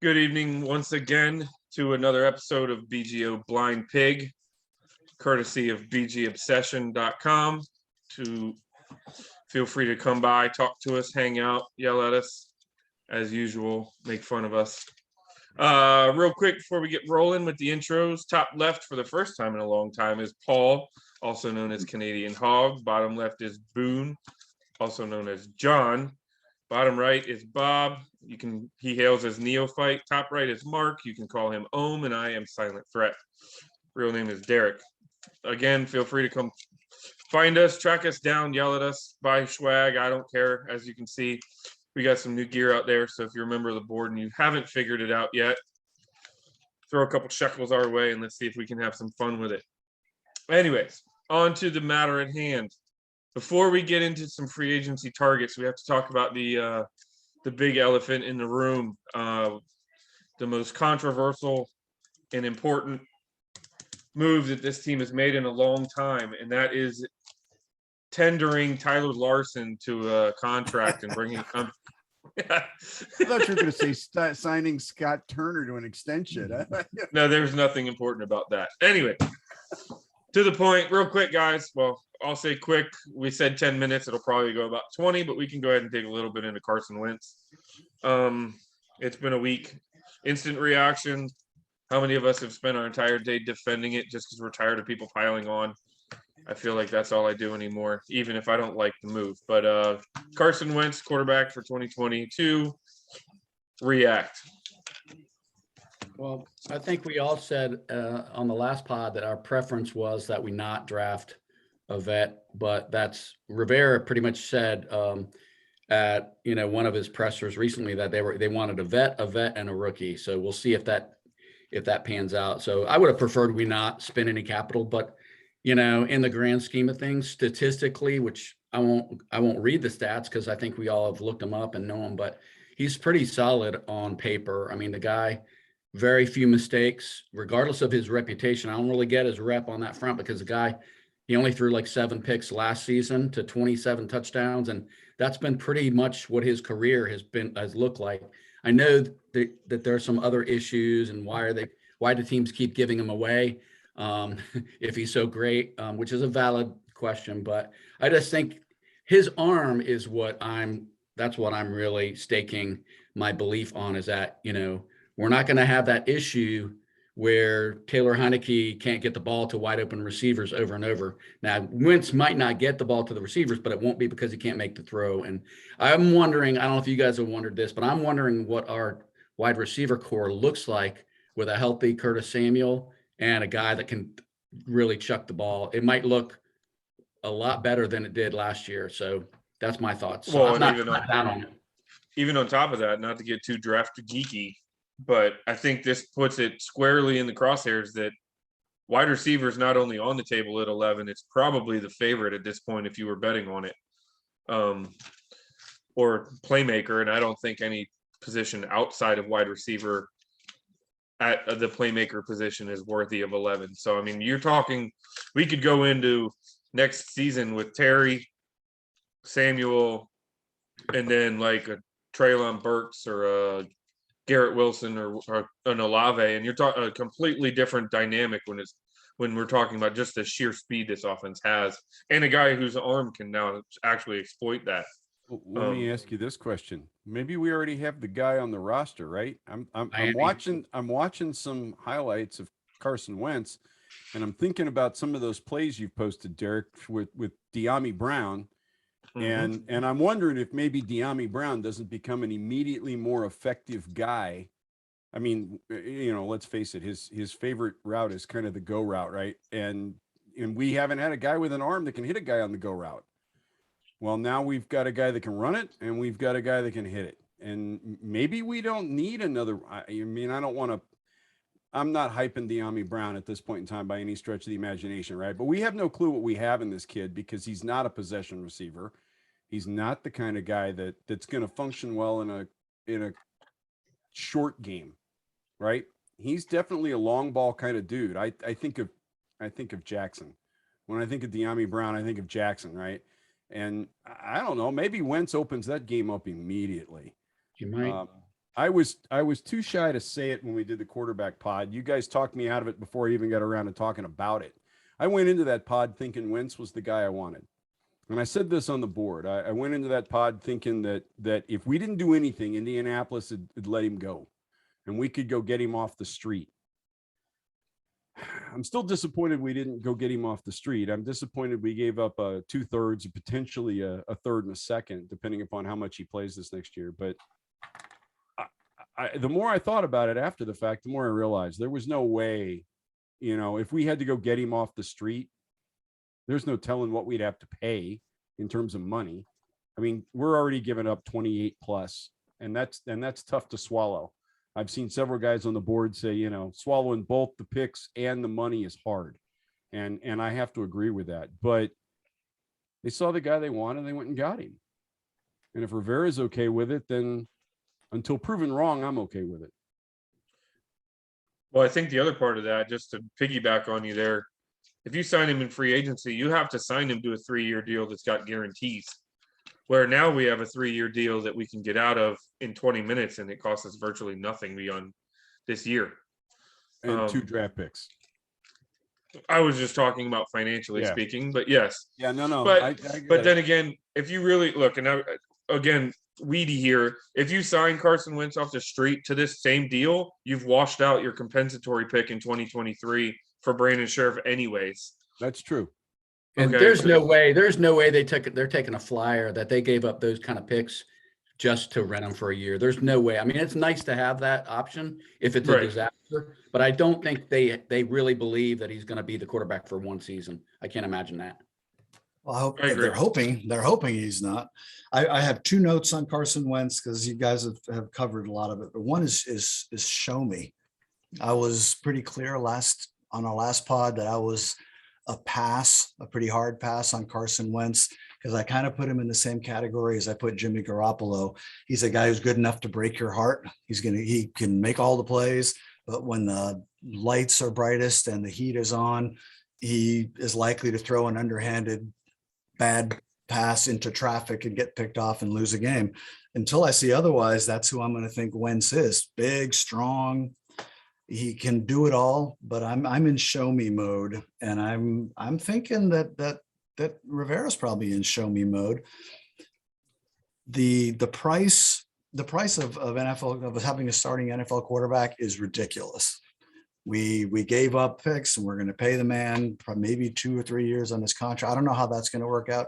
Good evening once again to another episode of BGO Blind Pig, courtesy of bgobsession.com. Feel free to come by, talk to us, hang out, yell at us, as usual, make fun of us. Real quick before we get rolling with the intros, top left for the first time in a long time is Paul, also known as Canadian Hog. Bottom left is Boone, also known as John. Bottom right is Bob. He hails as Neophyte. Top right is Mark. You can call him Ohm, and I am Silent Threat. Real name is Derek. Again, feel free to come find us, track us down, yell at us, buy swag. I don't care. As you can see, we got some new gear out there. So if you're a member of the board and you haven't figured it out yet, throw a couple shekels our way and let's see if we can have some fun with it. Anyways, on to the matter at hand. Before we get into some free agency targets, we have to talk about the big elephant in the room, the most controversial and important move that this team has made in a long time, and that is tendering Tyler Larson to a contract and bringing him. I thought you were going to say signing Scott Turner to an extension. No, there's nothing important about that. Anyway, to the point, real quick, guys. Well, I'll say quick. We said 10 minutes. It'll probably go about 20, but we can go ahead and take a little bit into Carson Wentz. It's been a week. Instant reaction. How many of us have spent our entire day defending it just because we're tired of people piling on? I feel like that's all I do anymore, even if I don't like the move. But Carson Wentz, quarterback for 2022, react. Well, I think we all said on the last pod that our preference was that we not draft a vet, but that's Rivera pretty much said at one of his pressers recently that they wanted a vet, and a rookie. So we'll see if that pans out. So I would have preferred we not spend any capital, but in the grand scheme of things, statistically, which I won't read the stats because I think we all have looked him up and know him, but he's pretty solid on paper. I mean, the guy, very few mistakes, regardless of his reputation. I don't really get his rep on that front because the guy, he only threw like 7 picks last season to 27 touchdowns. And that's been pretty much what his career has looked like. I know that there are some other issues and why do teams keep giving him away if he's so great, which is a valid question. But I just think his arm is that's what I'm really staking my belief on, is that, we're not going to have that issue where Taylor Heineke can't get the ball to wide open receivers over and over. Now, Wentz might not get the ball to the receivers, but it won't be because he can't make the throw. And I'm wondering, I don't know if you guys have wondered this, but I'm wondering what our wide receiver core looks like with a healthy Curtis Samuel and a guy that can really chuck the ball. It might look a lot better than it did last year. So that's my thoughts. So Well, I'm not down on it. Even on top of that, not to get too draft geeky, but I think this puts it squarely in the crosshairs that wide receiver is not only on the table at 11, it's probably the favorite at this point if you were betting on it, or playmaker. And I don't think any position outside of wide receiver at the playmaker position is worthy of 11. So, I mean, you're talking, we could go into next season with Terry, Samuel, and then like a Treylon Burks or a Garrett Wilson or an Olave, and you're talking a completely different dynamic when we're talking about just the sheer speed this offense has, and a guy whose arm can now actually exploit that. Let me ask you this question. Maybe we already have the guy on the roster, right? I'm watching some highlights of Carson Wentz, and I'm thinking about some of those plays you've posted, Derek, with De'Ami Brown. And I'm wondering if maybe De'Ami Brown doesn't become an immediately more effective guy. I mean, let's face it, his favorite route is kind of the go route, right? And we haven't had a guy with an arm that can hit a guy on the go route. Well, now we've got a guy that can run it, and we've got a guy that can hit it. And maybe we don't need another. I mean, I'm not hyping De'Ami Brown at this point in time by any stretch of the imagination, right? But we have no clue what we have in this kid because he's not a possession receiver. He's not the kind of guy that's going to function well in a short game, right? He's definitely a long ball kind of dude. I think of Jackson. When I think of De'Ami Brown, I think of Jackson, right? And I don't know, maybe Wentz opens that game up immediately. You might. I was too shy to say it when we did the quarterback pod. You guys talked me out of it before I even got around to talking about it. I went into that pod thinking Wentz was the guy I wanted. And I said this on the board. I went into that pod thinking that if we didn't do anything, Indianapolis would let him go and we could go get him off the street. I'm still disappointed we didn't go get him off the street. I'm disappointed we gave up 2/3, potentially a third and a second, depending upon how much he plays this next year. But the more I thought about it after the fact, the more I realized there was no way, if we had to go get him off the street, there's no telling what we'd have to pay in terms of money. I mean, we're already giving up 28 plus, and that's tough to swallow. I've seen several guys on the board say, swallowing both the picks and the money is hard. And I have to agree with that. But they saw the guy they wanted, and they went and got him. And if Rivera's okay with it, then until proven wrong, I'm okay with it. Well, I think the other part of that, just to piggyback on you there, if you sign him in free agency, you have to sign him to a 3-year deal that's got guarantees. Where now we have a 3-year deal that we can get out of in 20 minutes, and it costs us virtually nothing beyond this year. And 2 draft picks. I was just talking about financially speaking, but yes. Yeah, no. But then again, if you really look, and again, weedy here, if you sign Carson Wentz off the street to this same deal, you've washed out your compensatory pick in 2023 for Brandon Sheriff anyways. That's true. And Okay, there's no way they're taking a flyer that they gave up those kind of picks just to rent them for a year. There's no way. I mean, it's nice to have that option if it's a disaster, but I don't think they really believe that he's going to be the quarterback for one season. I can't imagine that. Well, I hope they're hoping he's not. I have 2 notes on Carson Wentz because you guys have covered a lot of it, but one is show me. I was pretty clear on our last pod that I was a pretty hard pass on Carson Wentz because I kind of put him in the same category as I put Jimmy Garoppolo. He's a guy who's good enough to break your heart. He can make all the plays, but when the lights are brightest and the heat is on, he is likely to throw an underhanded bad pass into traffic and get picked off and lose a game. Until I see otherwise, that's who I'm going to think Wentz is. Big, strong. He can do it all, but I'm in show me mode, and I'm thinking that Rivera's probably in show me mode. The price of NFL of having a starting NFL quarterback is ridiculous. We gave up picks, and we're going to pay the man maybe 2 or 3 years on his contract. I don't know how that's going to work out.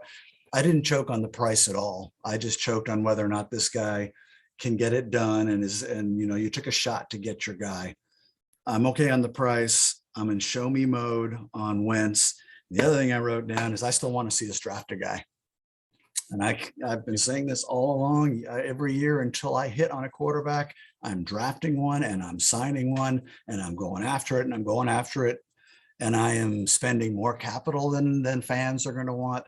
I didn't choke on the price at all. I just choked on whether or not this guy can get it done, and you took a shot to get your guy. I'm okay on the price. I'm in show me mode on Wentz. The other thing I wrote down is I still want to see us draft a guy. And I've been saying this all along, every year until I hit on a quarterback, I'm drafting one and I'm signing one and I'm going after it and I'm going after it. And I am spending more capital than fans are going to want.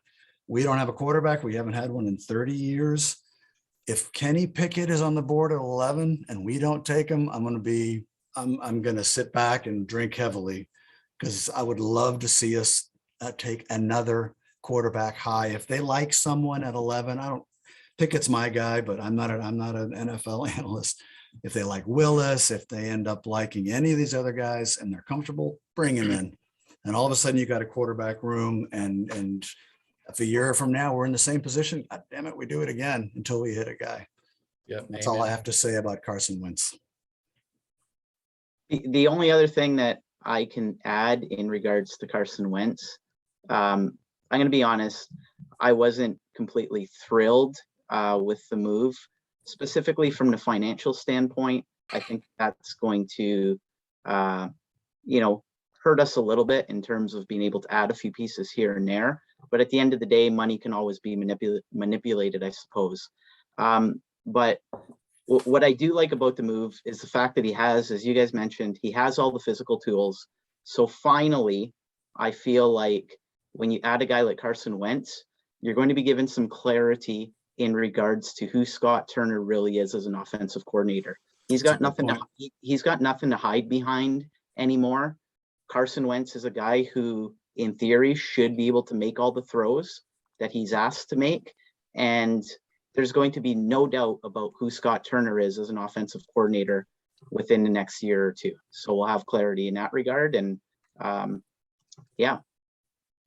We don't have a quarterback. We haven't had one in 30 years. If Kenny Pickett is on the board at 11 and we don't take him, I'm going to sit back and drink heavily because I would love to see us take another quarterback high. If they like someone at 11, I don't think it's my guy, but I'm not an NFL analyst. If they like Willis, if they end up liking any of these other guys and they're comfortable, bring him in. And all of a sudden you got a quarterback room. And if a year from now we're in the same position, God damn it, we do it again until we hit a guy. Yeah, that's all I have to say about Carson Wentz. The only other thing that I can add in regards to Carson Wentz, I'm going to be honest, I wasn't completely thrilled with the move, specifically from the financial standpoint. I think that's going to, hurt us a little bit in terms of being able to add a few pieces here and there. But at the end of the day, money can always be manipulated, I suppose. But what I do like about the move is the fact that he has, as you guys mentioned, he has all the physical tools. So finally, I feel like when you add a guy like Carson Wentz, you're going to be given some clarity in regards to who Scott Turner really is as an offensive coordinator. He's got nothing to hide behind anymore. Carson Wentz is a guy who, in theory, should be able to make all the throws that he's asked to make. And there's going to be no doubt about who Scott Turner is as an offensive coordinator within the next year or two. So we'll have clarity in that regard. And yeah,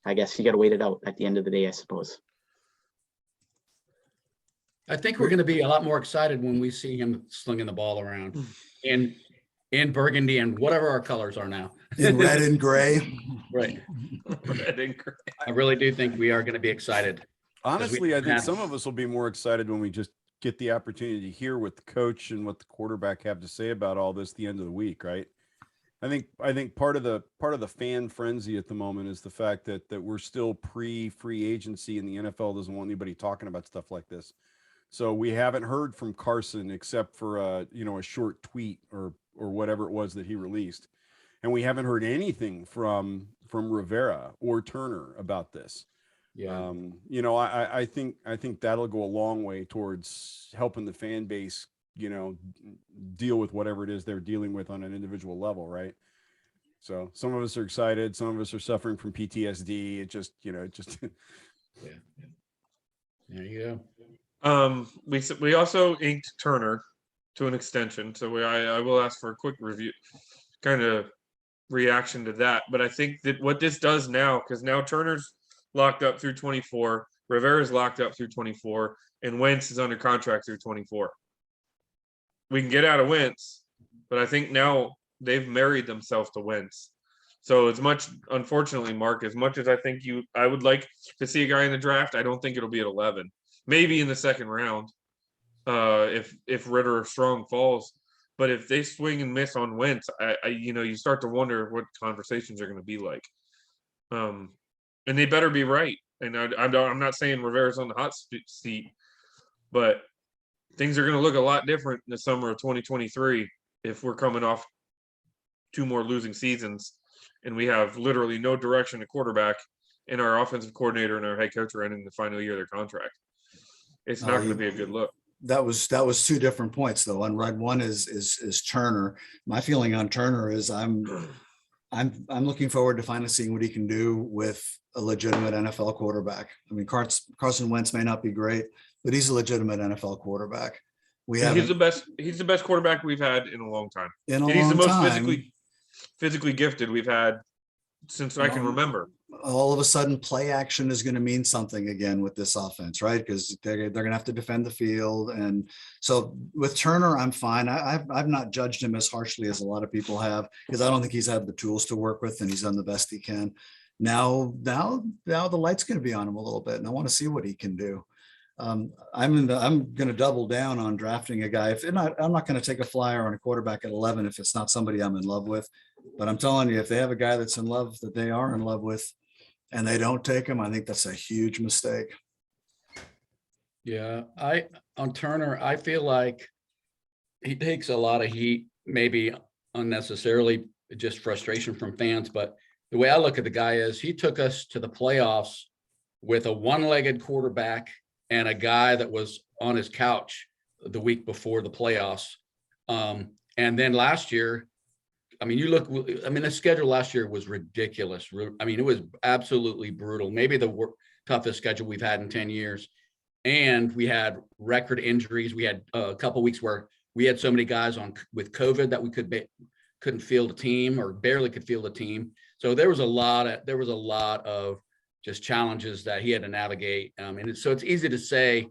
I guess you got to wait it out at the end of the day, I suppose. I think we're going to be a lot more excited when we see him slinging the ball around in burgundy and whatever our colors are now. In red and gray. Right. Red and gray. I really do think we are going to be excited. Honestly, I think some of us will be more excited when we just get the opportunity to hear what the coach and what the quarterback have to say about all this at the end of the week, right? I think part of the fan frenzy at the moment is the fact that we're still pre-free agency and the NFL doesn't want anybody talking about stuff like this. So we haven't heard from Carson except for a short tweet or whatever it was that he released. And we haven't heard anything from Rivera or Turner about this. Yeah. I think that'll go a long way towards helping the fan base, deal with whatever it is they're dealing with on an individual level, right? So some of us are excited, some of us are suffering from PTSD. It just yeah. There you go. We also inked Turner to an extension, so I will ask for a quick review, kind of reaction to that. But I think that what this does now, because now Turner's locked up through 24, Rivera's locked up through 24, and Wentz is under contract through 24. We can get out of Wentz, but I think now they've married themselves to Wentz. So unfortunately, Mark, as much as I would like to see a guy in the draft, I don't think it'll be at 11. Maybe in the second round, if Ritter or Strong falls. But if they swing and miss on Wentz, you start to wonder what conversations are going to be like. And they better be right. And I'm not saying Rivera's on the hot seat, but things are going to look a lot different in the summer of 2023 if we're coming off 2 more losing seasons and we have literally no direction at quarterback, and our offensive coordinator and our head coach are ending the final year of their contract. It's not going to be a good look. That was 2 different points though. One is Turner. My feeling on Turner is I'm looking forward to finally seeing what he can do with a legitimate NFL quarterback. I mean, Carson Wentz may not be great, but he's a legitimate NFL quarterback. He's the best quarterback we've had in a long time. He's the most physically gifted we've had since I can remember. All of a sudden, play action is going to mean something again with this offense, right? Because they're going to have to defend the field. And so with Turner, I'm fine. I've not judged him as harshly as a lot of people have, because I don't think he's had the tools to work with, and he's done the best he can. Now the light's going to be on him a little bit, and I want to see what he can do. I'm going to double down on drafting a guy. I'm not going to take a flyer on a quarterback at 11 if it's not somebody I'm in love with. But I'm telling you, if they have a guy that's in love, that they are in love with, and they don't take him, I think that's a huge mistake. Yeah, on Turner, I feel like he takes a lot of heat, maybe unnecessarily, just frustration from fans. But the way I look at the guy is he took us to the playoffs with a one-legged quarterback and a guy that was on his couch the week before the playoffs. And then last year, the schedule last year was ridiculous. I mean, it was absolutely brutal. Maybe the toughest schedule we've had in 10 years. And we had record injuries. We had a couple weeks where we had so many guys with COVID that we couldn't field a team, or barely could field a team. So there was a lot of just challenges that he had to navigate. So it's easy to say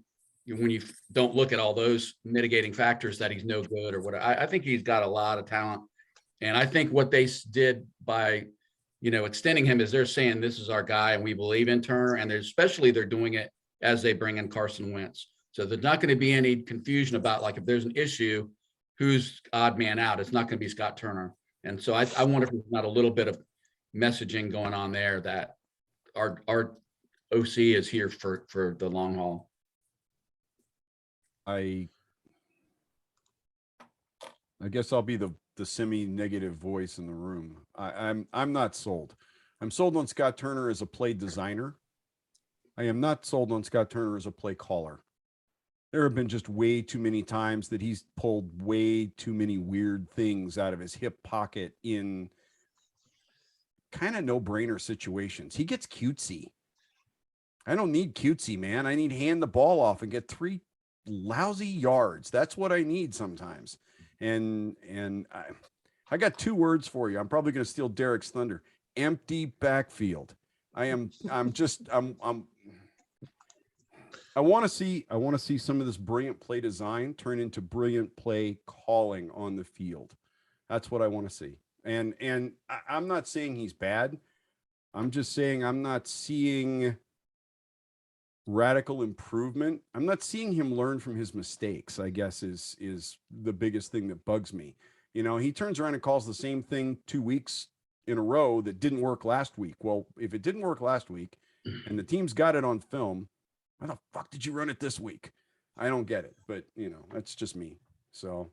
when you don't look at all those mitigating factors that he's no good or whatever. I think he's got a lot of talent. And I think what they did by, extending him is they're saying this is our guy and we believe in Turner. And they're doing it as they bring in Carson Wentz. So there's not going to be any confusion about, like, if there's an issue, who's odd man out. It's not going to be Scott Turner. And so I wonder if there's not a little bit of messaging going on there that our OC is here for the long haul. I guess I'll be the semi-negative voice in the room. I'm not sold. I'm sold on Scott Turner as a play designer. I am not sold on Scott Turner as a play caller. There have been just way too many times that he's pulled way too many weird things out of his hip pocket in kind of no-brainer situations. He gets cutesy. I don't need cutesy, man. I need hand the ball off and get 3 lousy yards. That's what I need sometimes. And I got 2 words for you. I'm probably going to steal Derek's thunder. Empty backfield. I want to see some of this brilliant play design turn into brilliant play calling on the field. That's what I want to see. And I'm not saying he's bad. I'm just saying I'm not seeing radical improvement. I'm not seeing him learn from his mistakes, I guess is the biggest thing that bugs me. You know, he turns around and calls the same thing 2 weeks in a row that didn't work last week. Well, if it didn't work last week and the team's got it on film, why the fuck did you run it this week? I don't get it, but you know, that's just me. So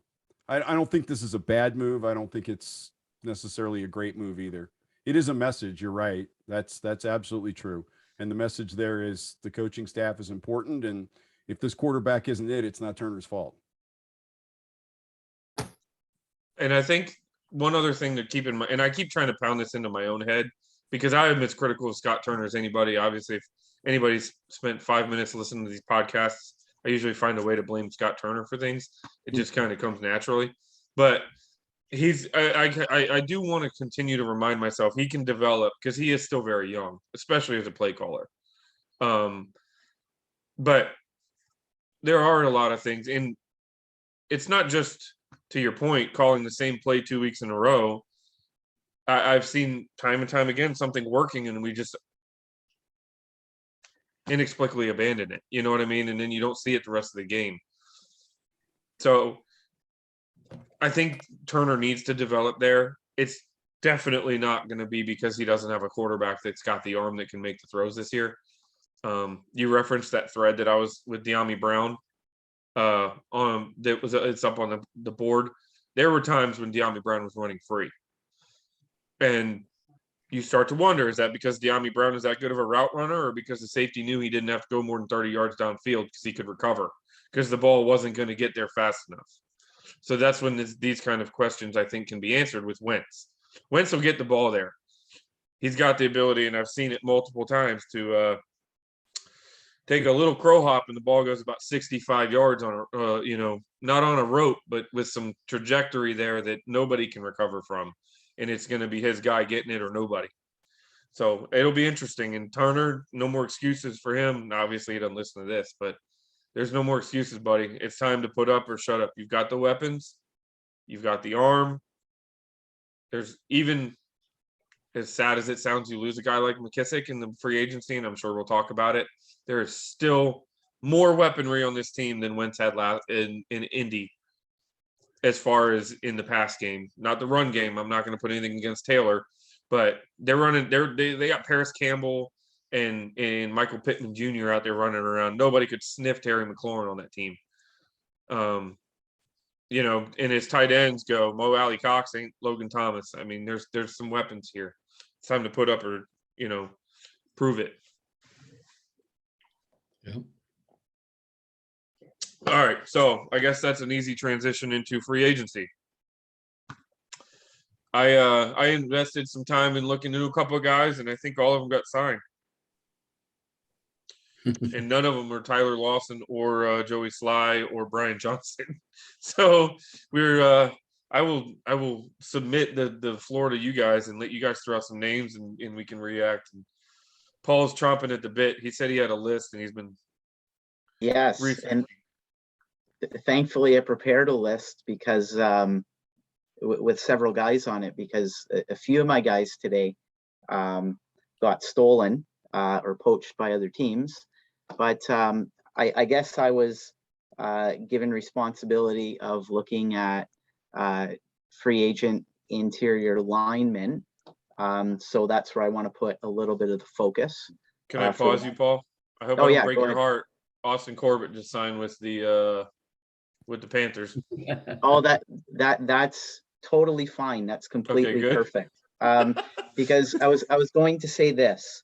I don't think this is a bad move. I don't think it's necessarily a great move either. It is a message. You're right. That's absolutely true. And the message there is the coaching staff is important. And if this quarterback isn't it, it's not Turner's fault. And I think one other thing to keep in mind, and I keep trying to pound this into my own head because I am as critical of Scott Turner as anybody. Obviously, if anybody's spent 5 minutes listening to these podcasts, I usually find a way to blame Scott Turner for things. It just kind of comes naturally. But I do want to continue to remind myself he can develop because he is still very young, especially as a play caller. But there are a lot of things, and it's not just, to your point, calling the same play 2 weeks in a row. I've seen time and time again something working, and we just inexplicably abandon it. You know what I mean? And then you don't see it the rest of the game. So I think Turner needs to develop there. It's definitely not going to be because he doesn't have a quarterback that's got the arm that can make the throws this year. You referenced that thread that I was with De'Ami Brown. It's up on the board. There were times when De'Ami Brown was running free, and you start to wonder: is that because De'Ami Brown is that good of a route runner, or because the safety knew he didn't have to go more than 30 yards downfield because he could recover because the ball wasn't going to get there fast enough? So that's when these kind of questions I think can be answered with Wentz. Wentz will get the ball there. He's got the ability, and I've seen it multiple times, to take a little crow hop and the ball goes about 65 yards on not on a rope, but with some trajectory there that nobody can recover from. And it's going to be his guy getting it or nobody. So it'll be interesting. And Turner, no more excuses for him. Obviously, he doesn't listen to this, but there's no more excuses, buddy. It's time to put up or shut up. You've got the weapons. You've got the arm. There's even, as sad as it sounds, you lose a guy like McKissick in the free agency, and I'm sure we'll talk about it. There is still more weaponry on this team than Wentz had in Indy, as far as in the pass game. Not the run game. I'm not going to put anything against Taylor, but they're running. They got Paris Campbell and Michael Pittman Jr. out there running around. Nobody could sniff Terry McLaurin on that team. And his tight ends go, Mo Alley Cox ain't Logan Thomas. I mean, there's some weapons here. It's time to put up or, prove it. Yeah. All right. So I guess that's an easy transition into free agency. I invested some time in looking into a couple of guys, and I think all of them got signed. And none of them are Tyler Lawson or Joey Sly or Brian Johnson. So I will submit the floor to you guys and let you guys throw out some names and we can react. And Paul's chomping at the bit. He said he had a list and he's been. Yes. And thankfully I prepared a list because with several guys on it, because a few of my guys today got stolen or poached by other teams. But I guess I was given responsibility of looking at free agent interior linemen. So that's where I want to put a little bit of the focus. Can I pause you, Paul? I hope I don't break your heart. Austin Corbett just signed with the Panthers. Oh, that's totally fine. That's completely perfect. Because I was going to say this.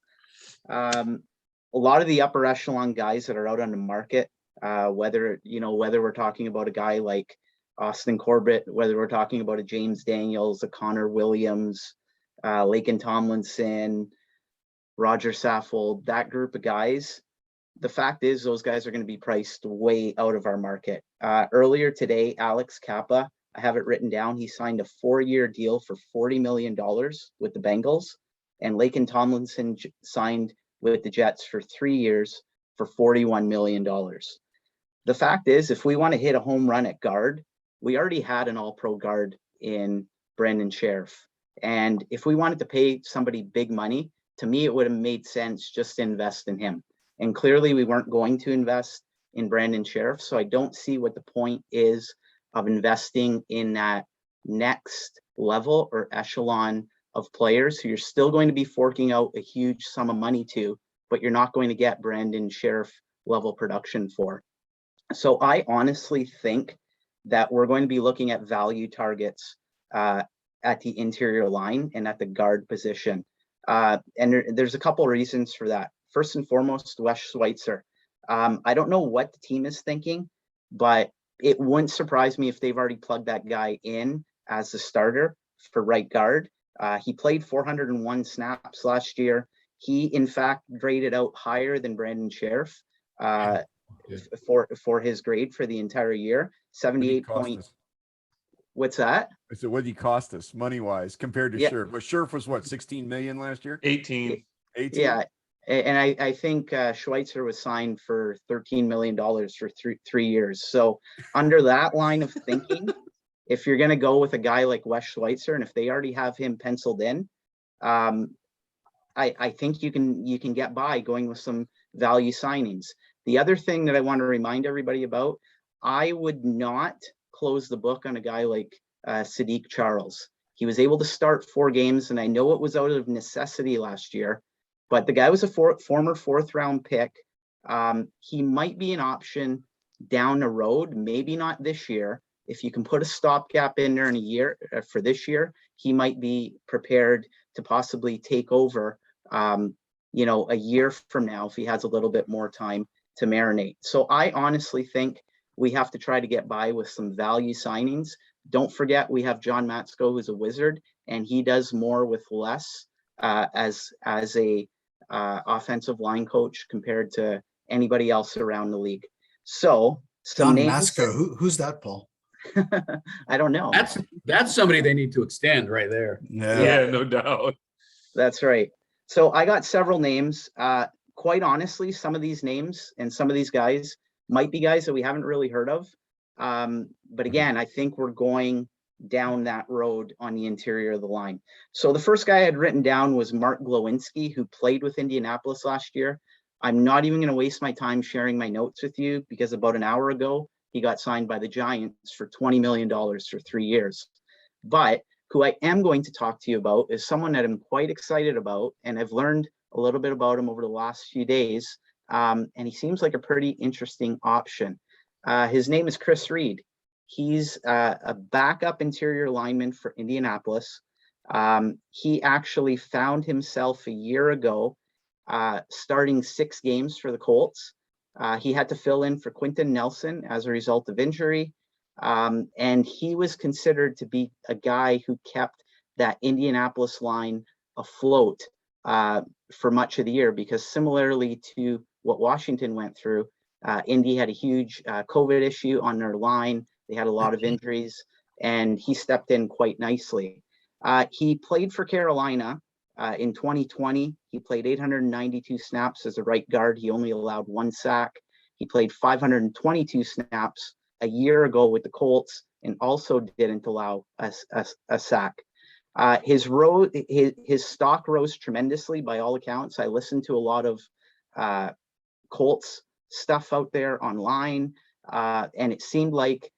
A lot of the upper echelon guys that are out on the market, whether we're talking about a guy like Austin Corbett, whether we're talking about a James Daniels, a Connor Williams, Laken Tomlinson, Roger Saffold, that group of guys, the fact is those guys are going to be priced way out of our market. Earlier today, Alex Kappa, I have it written down, he signed a 4-year deal for $40 million with the Bengals, and Laken Tomlinson signed with the Jets for 3 years for $41 million. The fact is, if we want to hit a home run at guard, we already had an all-pro guard in Brandon Sheriff. And if we wanted to pay somebody big money, to me, it would have made sense just to invest in him. And clearly we weren't going to invest in Brandon Sheriff. So I don't see what the point is of investing in that next level or echelon of players who you're still going to be forking out a huge sum of money to, but you're not going to get Brandon Sheriff level production for. So I honestly think that we're going to be looking at value targets at the interior line and at the guard position. And there's a couple of reasons for that. First and foremost, Wes Schweitzer. I don't know what the team is thinking, but it wouldn't surprise me if they've already plugged that guy in as the starter for right guard. He played 401 snaps last year. He, in fact, graded out higher than Brandon Sheriff for his grade for the entire year. 78 points. What's that? I said, what did he cost us money-wise compared to Sheriff? But Sheriff was what, 16 million last year? 18. Yeah. And I think Schweitzer was signed for $13 million for 3 years. So under that line of thinking, if you're going to go with a guy like Wes Schweitzer, and if they already have him penciled in, I think you can get by going with some value signings. The other thing that I want to remind everybody about, I would not close the book on a guy like Sadiq Charles. He was able to start 4 games, and I know it was out of necessity last year, but the guy was a former 4th-round pick. He might be an option down the road, maybe not this year. If you can put a stopgap in there in a year for this year, he might be prepared to possibly take over, a year from now if he has a little bit more time to marinate. So I honestly think we have to try to get by with some value signings. Don't forget, we have John Matsko, who's a wizard, and he does more with less as a offensive line coach compared to anybody else around the league. So John Matsko, who's that, Paul? I don't know. That's somebody they need to extend right there. Yeah, no doubt. That's right. So I got several names. Quite honestly, some of these names and some of these guys might be guys that we haven't really heard of. But again, I think we're going down that road on the interior of the line. So the first guy I had written down was Mark Glowinski, who played with Indianapolis last year. I'm not even going to waste my time sharing my notes with you because about an hour ago, he got signed by the Giants for $20 million for 3 years. But who I am going to talk to you about is someone that I'm quite excited about, and I've learned a little bit about him over the last few days. And he seems like a pretty interesting option. His name is Chris Reed. He's a backup interior lineman for Indianapolis. He actually found himself a year ago starting 6 games for the Colts. He had to fill in for Quentin Nelson as a result of injury. And he was considered to be a guy who kept that Indianapolis line afloat for much of the year, because similarly to what Washington went through, Indy had a huge COVID issue on their line. They had a lot of injuries, and he stepped in quite nicely. He played for Carolina in 2020. He played 892 snaps as a right guard. He only allowed 1 sack. He played 522 snaps a year ago with the Colts and also didn't allow a sack. His stock rose tremendously by all accounts. I listened to a lot of Colts stuff out there online, and it seemed like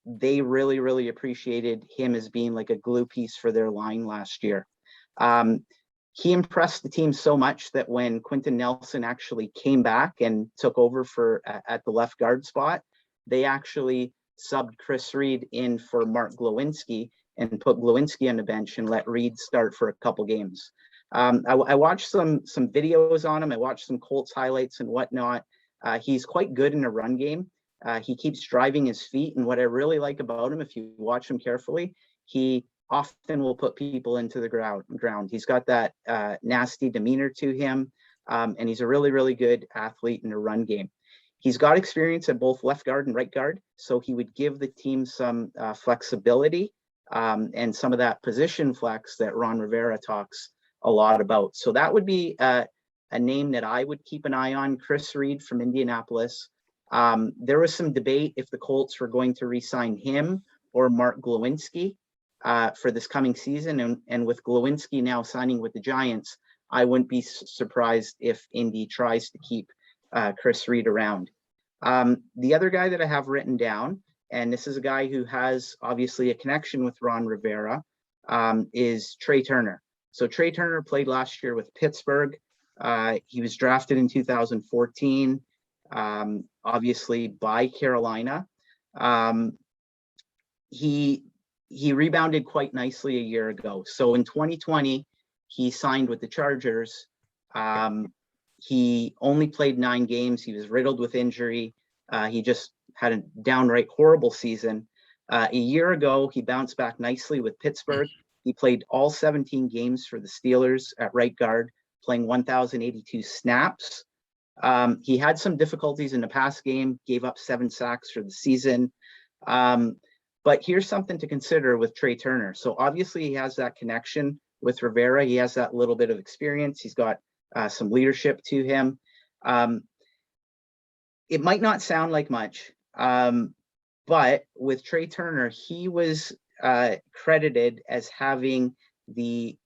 they really, really appreciated him as being like a glue piece for their line last year. He impressed the team so much that when Quentin Nelson actually came back and took over at the left guard spot, they actually subbed Chris Reed in for Mark Glowinski and put Glowinski on the bench and let Reed start for a couple games. I watched some videos on him. I watched some Colts highlights and whatnot. He's quite good in a run game. He keeps driving his feet. And what I really like about him, if you watch him carefully, he often will put people into the ground. He's got that nasty demeanor to him. And he's a really, really good athlete in a run game. He's got experience at both left guard and right guard, so he would give the team some flexibility and some of that position flex that Ron Rivera talks a lot about. So that would be a name that I would keep an eye on. Chris Reed from Indianapolis. There was some debate if the Colts were going to re-sign him or Mark Glowinski for this coming season. And with Glowinski now signing with the Giants, I wouldn't be surprised if Indy tries to keep Chris Reed around. The other guy that I have written down, and this is a guy who has obviously a connection with Ron Rivera, is Trey Turner. So Trey Turner played last year with Pittsburgh. He was drafted in 2014, obviously by Carolina. He rebounded quite nicely a year ago. So in 2020, he signed with the Chargers. He only played 9 games. He was riddled with injury. He just had a downright horrible season. A year ago, he bounced back nicely with Pittsburgh. He played all 17 games for the Steelers at right guard, playing 1,082 snaps. He had some difficulties in the pass game, gave up 7 sacks for the season. But here's something to consider with Trey Turner. So obviously he has that connection with Rivera. He has that little bit of experience. He's got some leadership to him. It might not sound like much, but with Trey Turner, he was credited as having the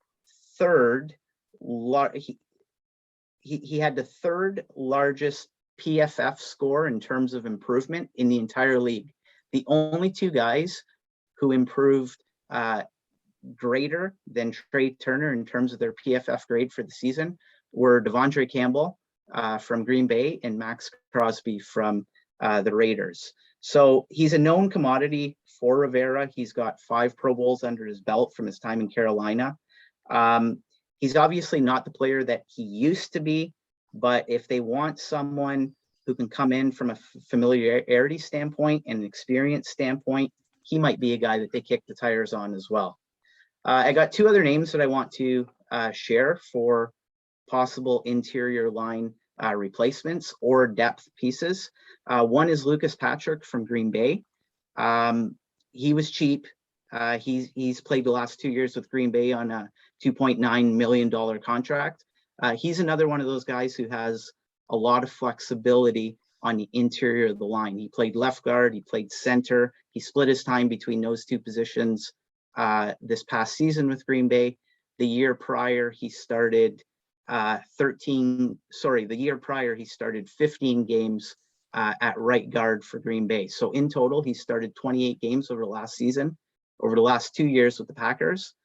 third, he had the third largest PFF score in terms of improvement in the entire league. The only 2 guys who improved greater than Trey Turner in terms of their PFF grade for the season were Devondre Campbell from Green Bay and Max Crosby from the Raiders. So he's a known commodity for Rivera. He's got 5 Pro Bowls under his belt from his time in Carolina. He's obviously not the player that he used to be, but if they want someone who can come in from a familiarity standpoint and an experience standpoint, he might be a guy that they kick the tires on as well. I got 2 other names that I want to share for possible interior line replacements or depth pieces. One is Lucas Patrick from Green Bay. He was cheap. He's played the last 2 years with Green Bay on a $2.9 million contract. He's another one of those guys who has a lot of flexibility on the interior of the line. He played left guard, he played center. He split his time between those 2 positions this past season with Green Bay. The year prior, he started 15 games at right guard for Green Bay. So in total, he started 28 games over the last season, over the last 2 years with the Packers.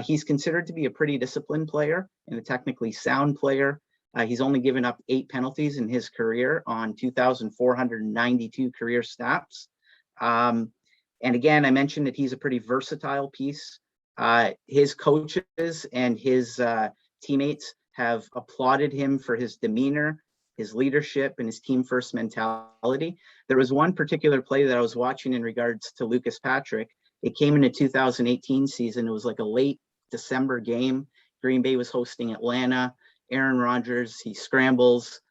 He's considered to be a pretty disciplined player and a technically sound player. He's only given up 8 penalties in his career on 2,492 career snaps. And again, I mentioned that he's a pretty versatile piece. His coaches and his teammates have applauded him for his demeanor, his leadership, and his team first mentality. There was one particular play that I was watching in regards to Lucas Patrick. It came in the 2018 season. It was like a late December game. Green Bay was hosting Atlanta. Aaron Rodgers, he scrambles,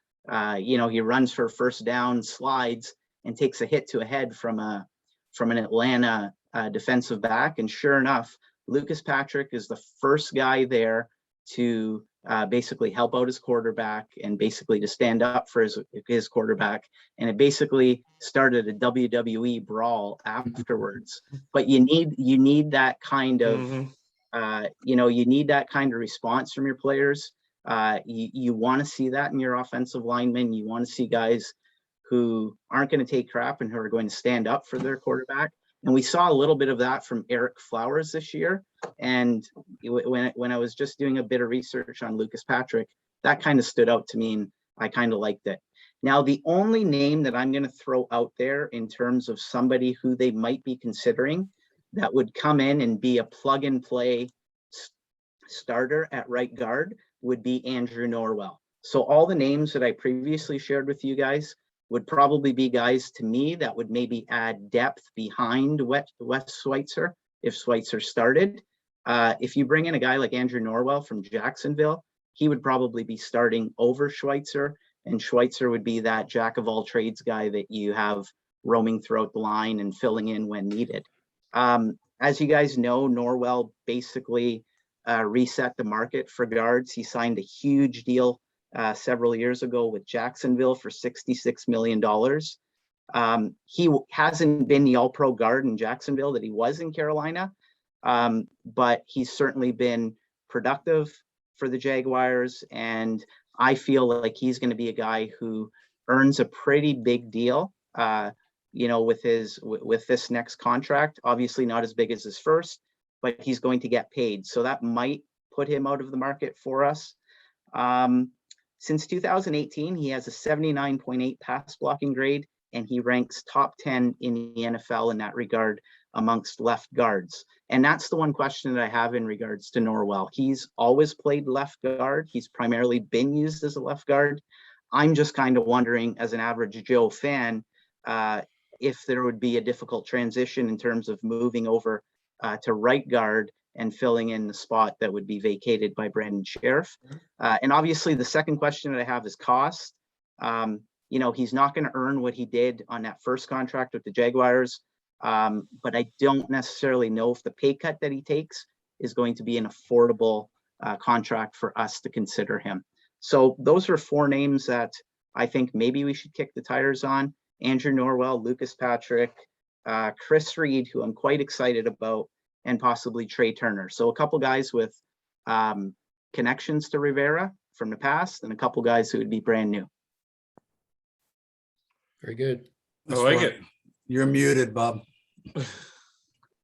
he runs for a first down, slides, and takes a hit to a head from an Atlanta defensive back. And sure enough, Lucas Patrick is the first guy there to basically help out his quarterback and basically to stand up for his quarterback. And it basically started a WWE brawl afterwards. But you need that kind of, you need that kind of response from your players. You want to see that in your offensive linemen. You want to see guys who aren't going to take crap and who are going to stand up for their quarterback. And we saw a little bit of that from Eric Flowers this year. And when I was just doing a bit of research on Lucas Patrick, that kind of stood out to me and I kind of liked it. Now, the only name that I'm going to throw out there in terms of somebody who they might be considering that would come in and be a plug and play starter at right guard would be Andrew Norwell. So all the names that I previously shared with you guys would probably be guys to me that would maybe add depth behind Wes Schweitzer if Schweitzer started. If you bring in a guy like Andrew Norwell from Jacksonville, he would probably be starting over Schweitzer, and Schweitzer would be that jack of all trades guy that you have roaming throughout the line and filling in when needed. As you guys know, Norwell basically reset the market for guards. He signed a huge deal several years ago with Jacksonville for $66 million. He hasn't been the all-pro guard in Jacksonville that he was in Carolina, but he's certainly been productive for the Jaguars, and I feel like he's going to be a guy who earns a pretty big deal, with this next contract. Obviously not as big as his first, but he's going to get paid, so that might put him out of the market for us. Since 2018, he has a 79.8 pass blocking grade, and he ranks top 10 in the NFL in that regard amongst left guards. And that's the one question that I have in regards to Norwell. He's always played left guard. He's primarily been used as a left guard. I'm just kind of wondering, as an average Joe fan, if there would be a difficult transition in terms of moving over to right guard and filling in the spot that would be vacated by Brandon Sheriff. And obviously the second question that I have is cost. He's not going to earn what he did on that first contract with the Jaguars, but I don't necessarily know if the pay cut that he takes is going to be an affordable contract for us to consider him. So those are four names that I think maybe we should kick the tires on: Andrew Norwell, Lucas Patrick, Chris Reed, who I'm quite excited about, and possibly Trey Turner. So a couple guys with connections to Rivera from the past, and a couple guys who would be brand new. Very good. I like it. You're muted, Bob.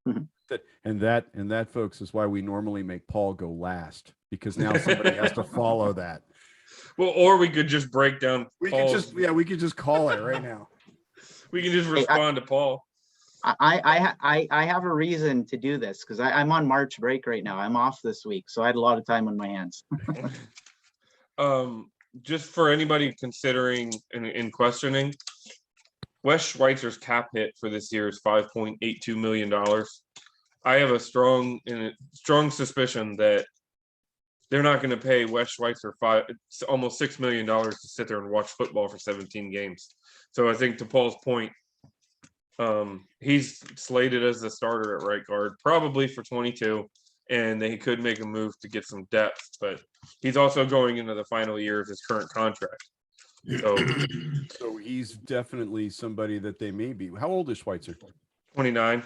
And that, folks, is why we normally make Paul go last, because now somebody has to follow that. Well, or we could just break down. We could just call it right now. We can just respond to Paul. I have a reason to do this because I'm on March break right now. I'm off this week, so I had a lot of time on my hands. Just for anybody considering and questioning, Wes Schweitzer's cap hit for this year is $5.82 million. I have a strong suspicion that they're not going to pay Wes Schweitzer almost $6 million to sit there and watch football for 17 games. So I think, to Paul's point, he's slated as the starter at right guard, probably for 22, and they could make a move to get some depth, but he's also going into the final year of his current contract. So he's definitely somebody that they may be. How old is Schweitzer? 29.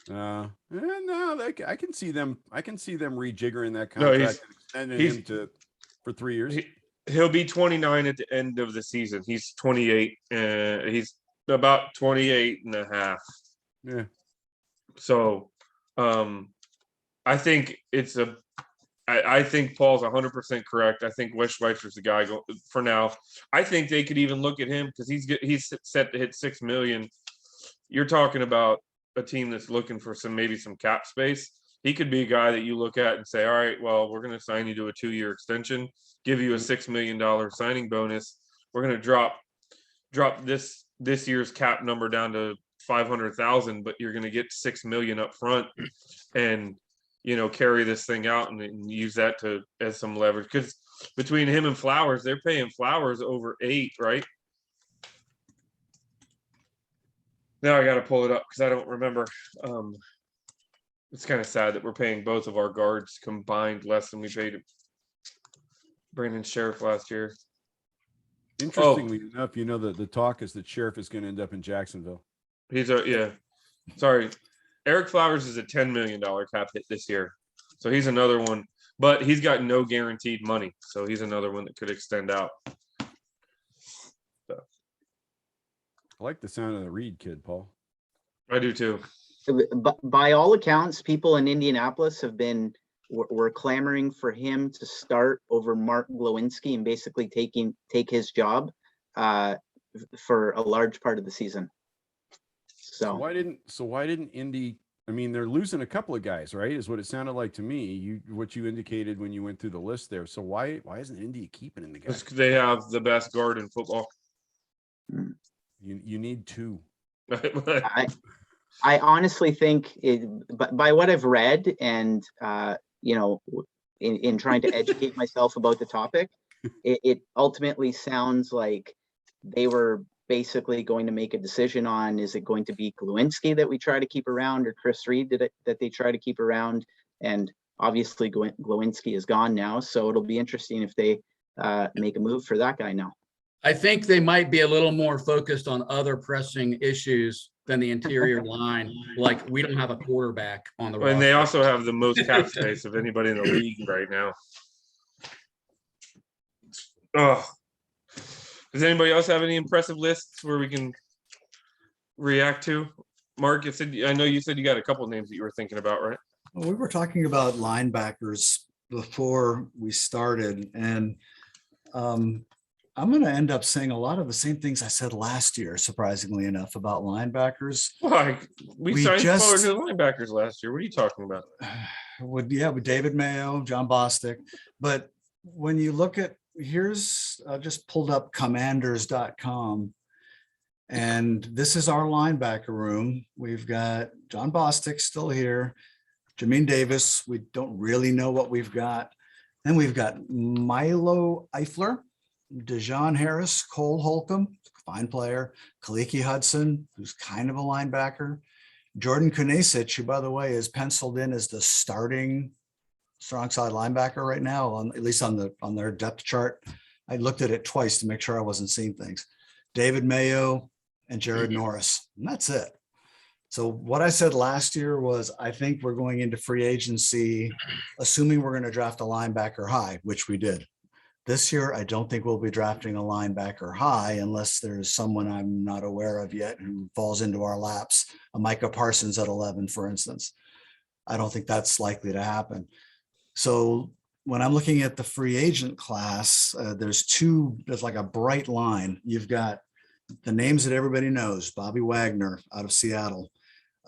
No, I can see them rejiggering that contract and extending him for 3 years. He'll be 29 at the end of the season. He's 28. He's about 28 and a half. Yeah. So, I think I think Paul's 100% correct. I think Wes Schweitzer's the guy for now. I think they could even look at him because he's set to hit $6 million. You're talking about a team that's looking for maybe some cap space. He could be a guy that you look at and say, all right, well, we're going to sign you to a 2-year extension, give you a $6 million signing bonus. We're going to drop this year's cap number down to 500,000, but you're going to get $6 million up front and, carry this thing out and use that as some leverage. Because between him and Flowers, they're paying Flowers over 8, right? Now I got to pull it up because I don't remember. It's kind of sad that we're paying both of our guards combined less than we paid Brandon Sheriff last year. Interestingly enough, the talk is that Sheriff is going to end up in Jacksonville. Sorry. Eric Flowers is a $10 million cap hit this year. So he's another one, but he's got no guaranteed money. So he's another one that could extend out. I like the sound of the Reed kid, Paul. I do too. But by all accounts, people in Indianapolis were clamoring for him to start over Mark Glowinski and basically take his job for a large part of the season. So why didn't Indy? I mean, they're losing a couple of guys, right? Is what it sounded like to me. What you indicated when you went through the list there. So why isn't Indy keeping in the guy? They have the best guard in football. You need 2. I honestly think, but by what I've read and in trying to educate myself about the topic, it ultimately sounds like they were basically going to make a decision on, is it going to be Glowinski that we try to keep around, or Chris Reed that they try to keep around? And obviously Glowinski is gone now, so it'll be interesting if they make a move for that guy now. I think they might be a little more focused on other pressing issues than the interior line. Like, we don't have a quarterback on the roster. And they also have the most cap space of anybody in the league right now. Oh, does anybody else have any impressive lists where we can react to? Mark, I know you said you got a couple of names that you were thinking about, right? Well, we were talking about linebackers before we started, and I'm going to end up saying a lot of the same things I said last year, surprisingly enough, about linebackers. Why? We signed 4 new linebackers last year. What are you talking about? With David Mayo, John Bostic. But when you look at, I just pulled up commanders.com, and this is our linebacker room. We've got John Bostic still here, Jamin Davis. We don't really know what we've got. Then we've got Milo Eifler, Dejon Harris, Cole Holcomb, fine player, Kaliki Hudson, who's kind of a linebacker, Jordan Kunasic, who, by the way, is penciled in as the starting strong side linebacker right now, at least on their depth chart. I looked at it twice to make sure I wasn't seeing things. David Mayo and Jared Norris, and that's it. So what I said last year was, I think we're going into free agency, assuming we're going to draft a linebacker high, which we did. This year, I don't think we'll be drafting a linebacker high unless there's someone I'm not aware of yet who falls into our laps, a Micah Parsons at 11, for instance. I don't think that's likely to happen. So when I'm looking at the free agent class, there's like a bright line. You've got the names that everybody knows: Bobby Wagner out of Seattle,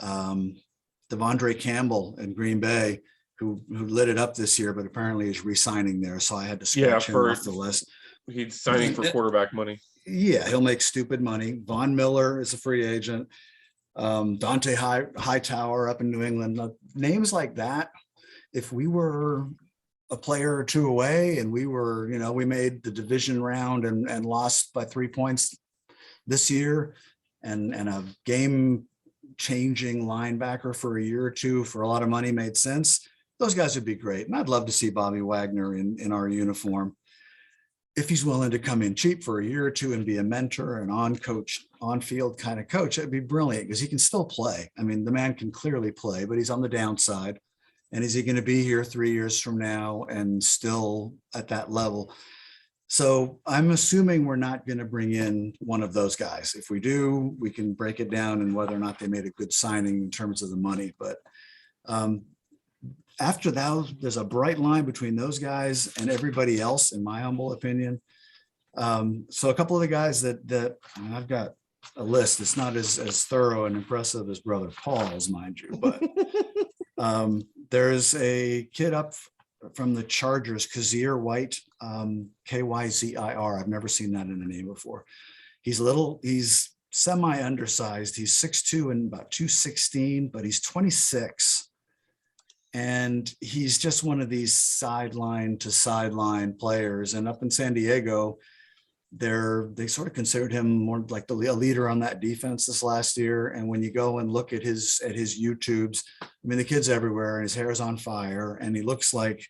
Devondre Campbell in Green Bay, who lit it up this year, but apparently is re-signing there. So I had to scratch him off the list. He's signing for quarterback money. Yeah, he'll make stupid money. Von Miller is a free agent. Dante Hightower up in New England. Names like that, if we were a player or two away and we were, we made the division round and lost by 3 points this year, and a game-changing linebacker for a year or two for a lot of money made sense, those guys would be great. And I'd love to see Bobby Wagner in our uniform. If he's willing to come in cheap for a year or two and be a mentor and on-field kind of coach, it'd be brilliant, because he can still play. I mean, the man can clearly play, but he's on the downside. And is he going to be here 3 years from now and still at that level? So I'm assuming we're not going to bring in one of those guys. If we do, we can break it down and whether or not they made a good signing in terms of the money. But after that, there's a bright line between those guys and everybody else, in my humble opinion. So a couple of the guys that I've got a list. It's not as thorough and impressive as brother Paul's, mind you, but there's a kid up from the Chargers, Kazir White, Kyzir. I've never seen that in a name before. He's semi undersized. He's 6'2" and about 216, but he's 26. And he's just one of these sideline to sideline players. And up in San Diego, they sort of considered him more like a leader on that defense this last year. And when you go and look at his YouTubes, I mean, the kid's everywhere and his hair is on fire, and he looks like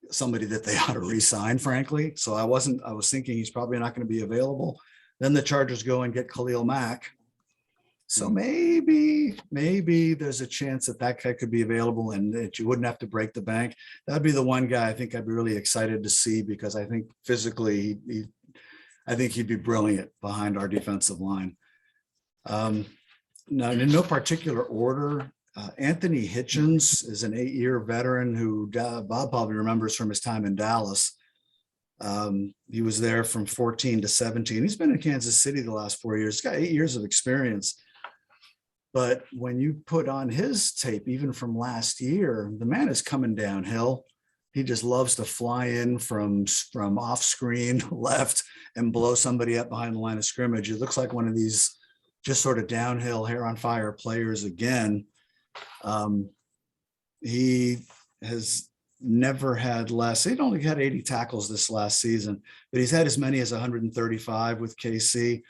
somebody that they ought to re-sign, frankly. So I was thinking he's probably not going to be available. Then the Chargers go and get Khalil Mack. So maybe there's a chance that guy could be available and that you wouldn't have to break the bank. That'd be the one guy I think I'd be really excited to see, because I think physically, I think he'd be brilliant behind our defensive line. Now, in no particular order, Anthony Hitchens is an 8-year veteran who Bob probably remembers from his time in Dallas. He was there from 14 to 17. He's been in Kansas City the last 4 years. He's got 8 years of experience. But when you put on his tape, even from last year, the man is coming downhill. He just loves to fly in from off screen left and blow somebody up behind the line of scrimmage. It looks like one of these just sort of downhill, hair on fire players again. He has never had less. He'd only had 80 tackles this last season, but he's had as many as 135 with KC.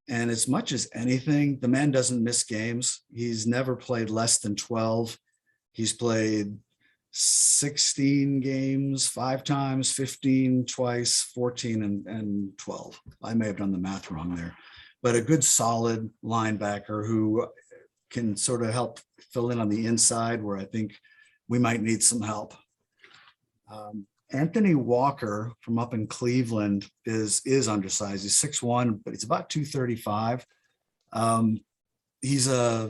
And as much as anything, the man doesn't miss games. He's never played less than 12. He's played 16 games 5 times, 15 twice, 14 and 12. I may have done the math wrong there, but a good solid linebacker who can sort of help fill in on the inside where I think we might need some help. Anthony Walker from up in Cleveland is undersized. He's 6'1", but he's about 235. He's I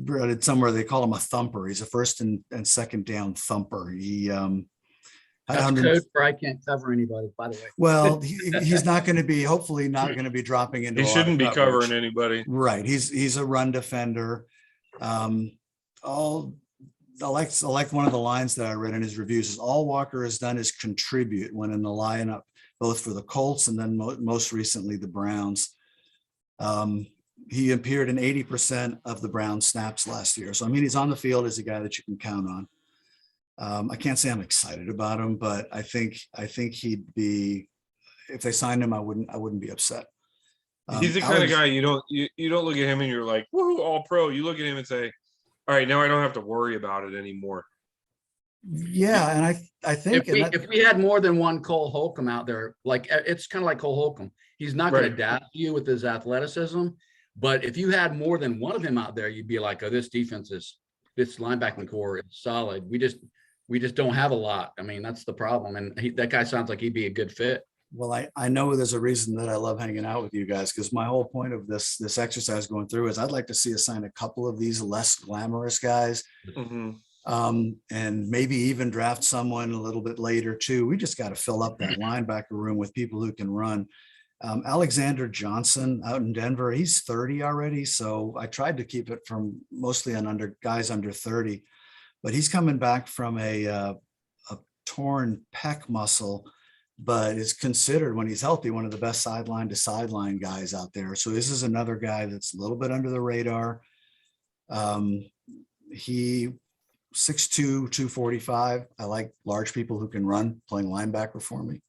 read it somewhere, they call him a thumper. He's a first and second down thumper. He That's code for I can't cover anybody, by the way. well, he's not going to be, hopefully not going to be dropping into He a lot shouldn't of be coverage. covering anybody. Right. He's a run defender. I like one of the lines that I read in his reviews is all Walker has done is contribute when in the lineup, both for the Colts and then most recently the Browns. He appeared in 80% of the Browns snaps last year. So, I mean, he's on the field as a guy that you can count on. I can't say I'm excited about him, but I think he'd be, if they signed him, I wouldn't be upset. He's the kind of guy you don't look at him and you're like, woohoo, all pro. You look at him and say, all right, now I don't have to worry about it anymore. Yeah, and I think if we had more than one Cole Holcomb out there, like it's kind of like Cole Holcomb. He's not going to adapt to you with his athleticism, but if you had more than one of him out there, you'd be like, oh, this linebacking core is solid. We just don't have a lot. I mean, that's the problem. And that guy sounds like he'd be a good fit. Well, I know there's a reason that I love hanging out with you guys, because my whole point of this exercise going through is I'd like to see us sign a couple of these less glamorous guys, and maybe even draft someone a little bit later too. We just got to fill up that linebacker room with people who can run. Alexander Johnson out in Denver, he's 30 already, so I tried to keep it from mostly on guys under 30, but he's coming back from a torn pec muscle, but is considered, when he's healthy, one of the best sideline to sideline guys out there. So this is another guy that's a little bit under the radar. He 6'2", 245. I like large people who can run, playing linebacker for me.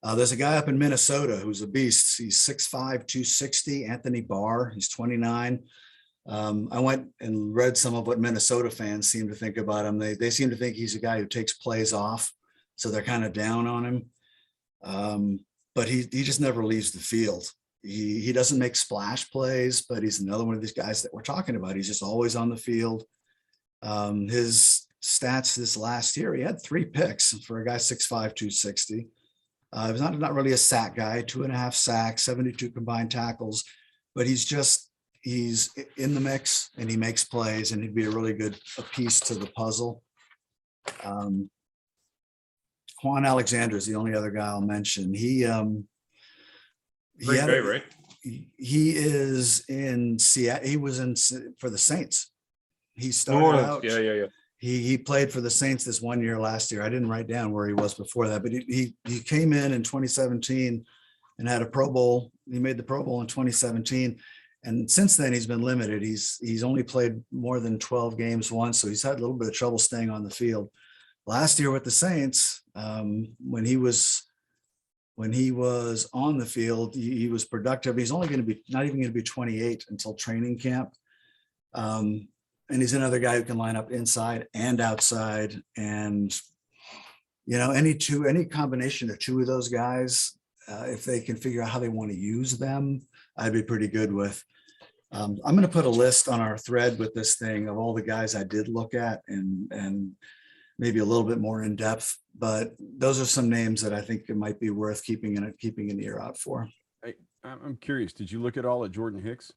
There's a guy up in Minnesota who's a beast. He's 6'5", 260, Anthony Barr. He's 29. I went and read some of what Minnesota fans seem to think about him. They seem to think he's a guy who takes plays off, so they're kind of down on him. But he just never leaves the field. He doesn't make splash plays, but he's another one of these guys that we're talking about. He's just always on the field. His stats this last year, he had 3 picks for a guy 6'5", 260. He was not really a sack guy, 2.5 sacks, 72 combined tackles, but he's in the mix and he makes plays, and he'd be a really good piece to the puzzle. Juan Alexander is the only other guy I'll mention. He is in Seattle. He was for the Saints. He started out. Yeah. He played for the Saints this one year last year. I didn't write down where he was before that, but he came in 2017 and had a Pro Bowl. He made the Pro Bowl in 2017. And since then he's been limited. He's only played more than 12 games once. So he's had a little bit of trouble staying on the field. Last year with the Saints, when he was on the field, he was productive. He's only going to be not even going to be 28 until training camp. And he's another guy who can line up inside and outside. And, any combination of 2 of those guys, if they can figure out how they want to use them, I'd be pretty good with. I'm going to put a list on our thread with this thing of all the guys I did look at and maybe a little bit more in depth, but those are some names that I think it might be worth keeping an ear out for. I'm curious. Did you look at all at Jordan Hicks?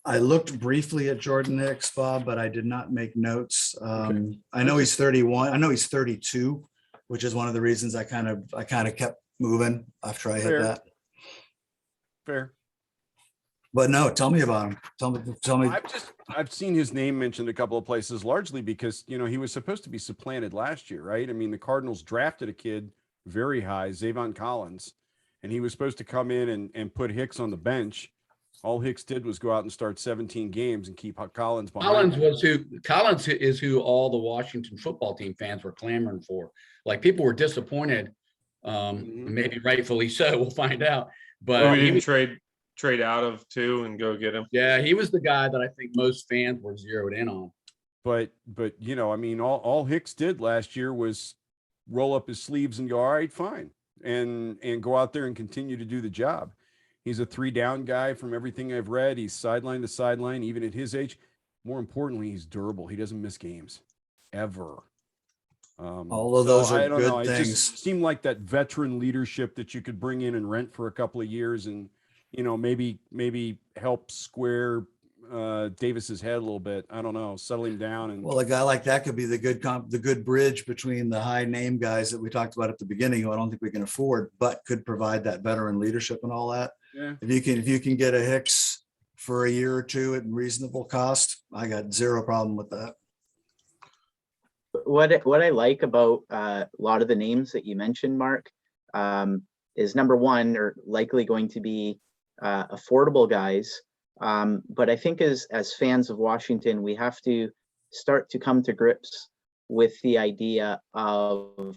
I looked briefly at Jordan Hicks, Bob, but I did not make notes. Okay. I know he's 31. I know he's 32, which is one of the reasons I kind of kept moving after I hit that. Fair. But no, tell me about him. Tell me. I've seen his name mentioned a couple of places, largely because, he was supposed to be supplanted last year, right? I mean, the Cardinals drafted a kid very high, Zavon Collins, and he was supposed to come in and put Hicks on the bench. All Hicks did was go out and start 17 games and keep Collins behind. Collins is who all the Washington football team fans were clamoring for. Like, people were disappointed, maybe rightfully so. We'll find out. But we didn't trade out of two and go get him. Yeah, he was the guy that I think most fans were zeroed in on. But you know, I mean, all Hicks did last year was roll up his sleeves and go, all right, fine, and go out there and continue to do the job. He's a 3-down guy from everything I've read. He's sideline to sideline, even at his age. More importantly, he's durable. He doesn't miss games ever. All of those are good It things. just seemed like that veteran leadership that you could bring in and rent for a couple of years, and you know, maybe help square Davis's head a little bit. I don't know, settle him down. And Well, a guy like that could be the good bridge between the high name guys that we talked about at the beginning, who I don't think we can afford, but could provide that veteran leadership and all that. yeah, If you can get a Hicks for a year or two at reasonable cost, I got zero problem with that. What I like about a lot of the names that you mentioned, Mark, is number one, are likely going to be affordable guys. But I think as fans of Washington, we have to start to come to grips with the idea of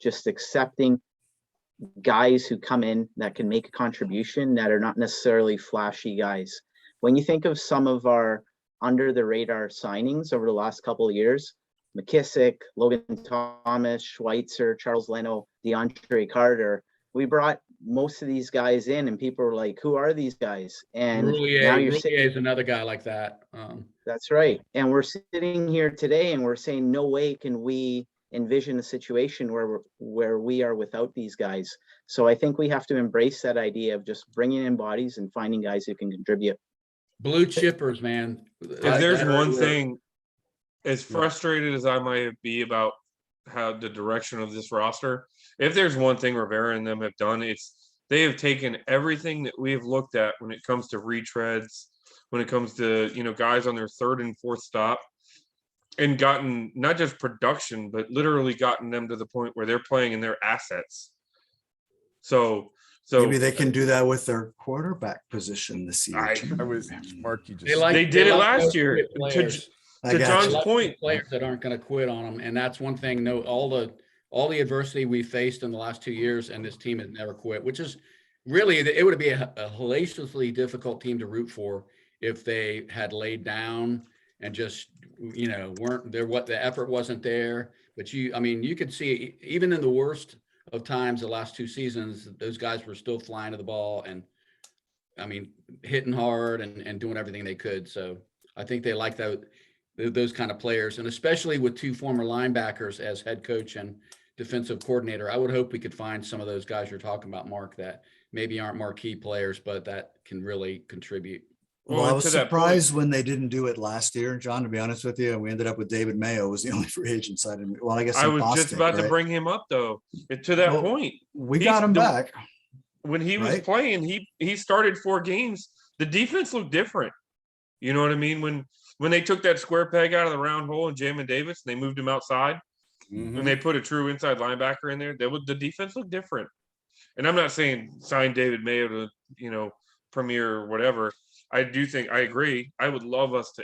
just accepting guys who come in that can make a contribution, that are not necessarily flashy guys. When you think of some of our under the radar signings over the last couple of years, McKissick, Logan Thomas, Schweitzer, Charles Leno, DeAndre Carter, we brought most of these guys in and people were like, who are these guys? And now you're Roulier is another guy like that. That's right. And we're sitting here today and we're saying, no way can we envision a situation where we are without these guys. So I think we have to embrace that idea of just bringing in bodies and finding guys who can contribute. Blue chippers, man. If there's one thing, as frustrated as I might be about how the direction of this roster, if there's one thing Rivera and them have done, it's they have taken everything that we have looked at when it comes to retreads, when it comes to, you know, guys on their third and fourth stop, and gotten not just production, but literally gotten them to the point where they're playing in their assets. So Maybe they can do that with their quarterback position this year. I was Mark. You just they did it last year. To John's point, players that aren't going to quit on them, and that's one thing. No, all the adversity we faced in the last 2 years, and this team has never quit. Which is really, it would be a hellaciously difficult team to root for if they had laid down and just, you know, weren't there. What the effort wasn't there. But you could see even in the worst of times, the last 2 seasons, those guys were still flying to the ball and, I mean, hitting hard and doing everything they could. So I think they like those kind of players, and especially with 2 former linebackers as head coach and defensive coordinator, I would hope we could find some of those guys you're talking about, Mark, that maybe aren't marquee players, but that can really contribute. Well, I was surprised when they didn't do it last year, John, to be honest with you. We ended up with David Mayo was the only free agent side. Well, I guess I was just about to bring him up though. To that point, we got him back. When he was playing, he started 4 games. The defense looked different. You know what I mean? When they took that square peg out of the round hole and Jamin Davis, and they moved him outside, and they put a true inside linebacker in there, the defense looked different. And I'm not saying sign David Mayo to, you know, premier or whatever. I do think I agree. I'd love us to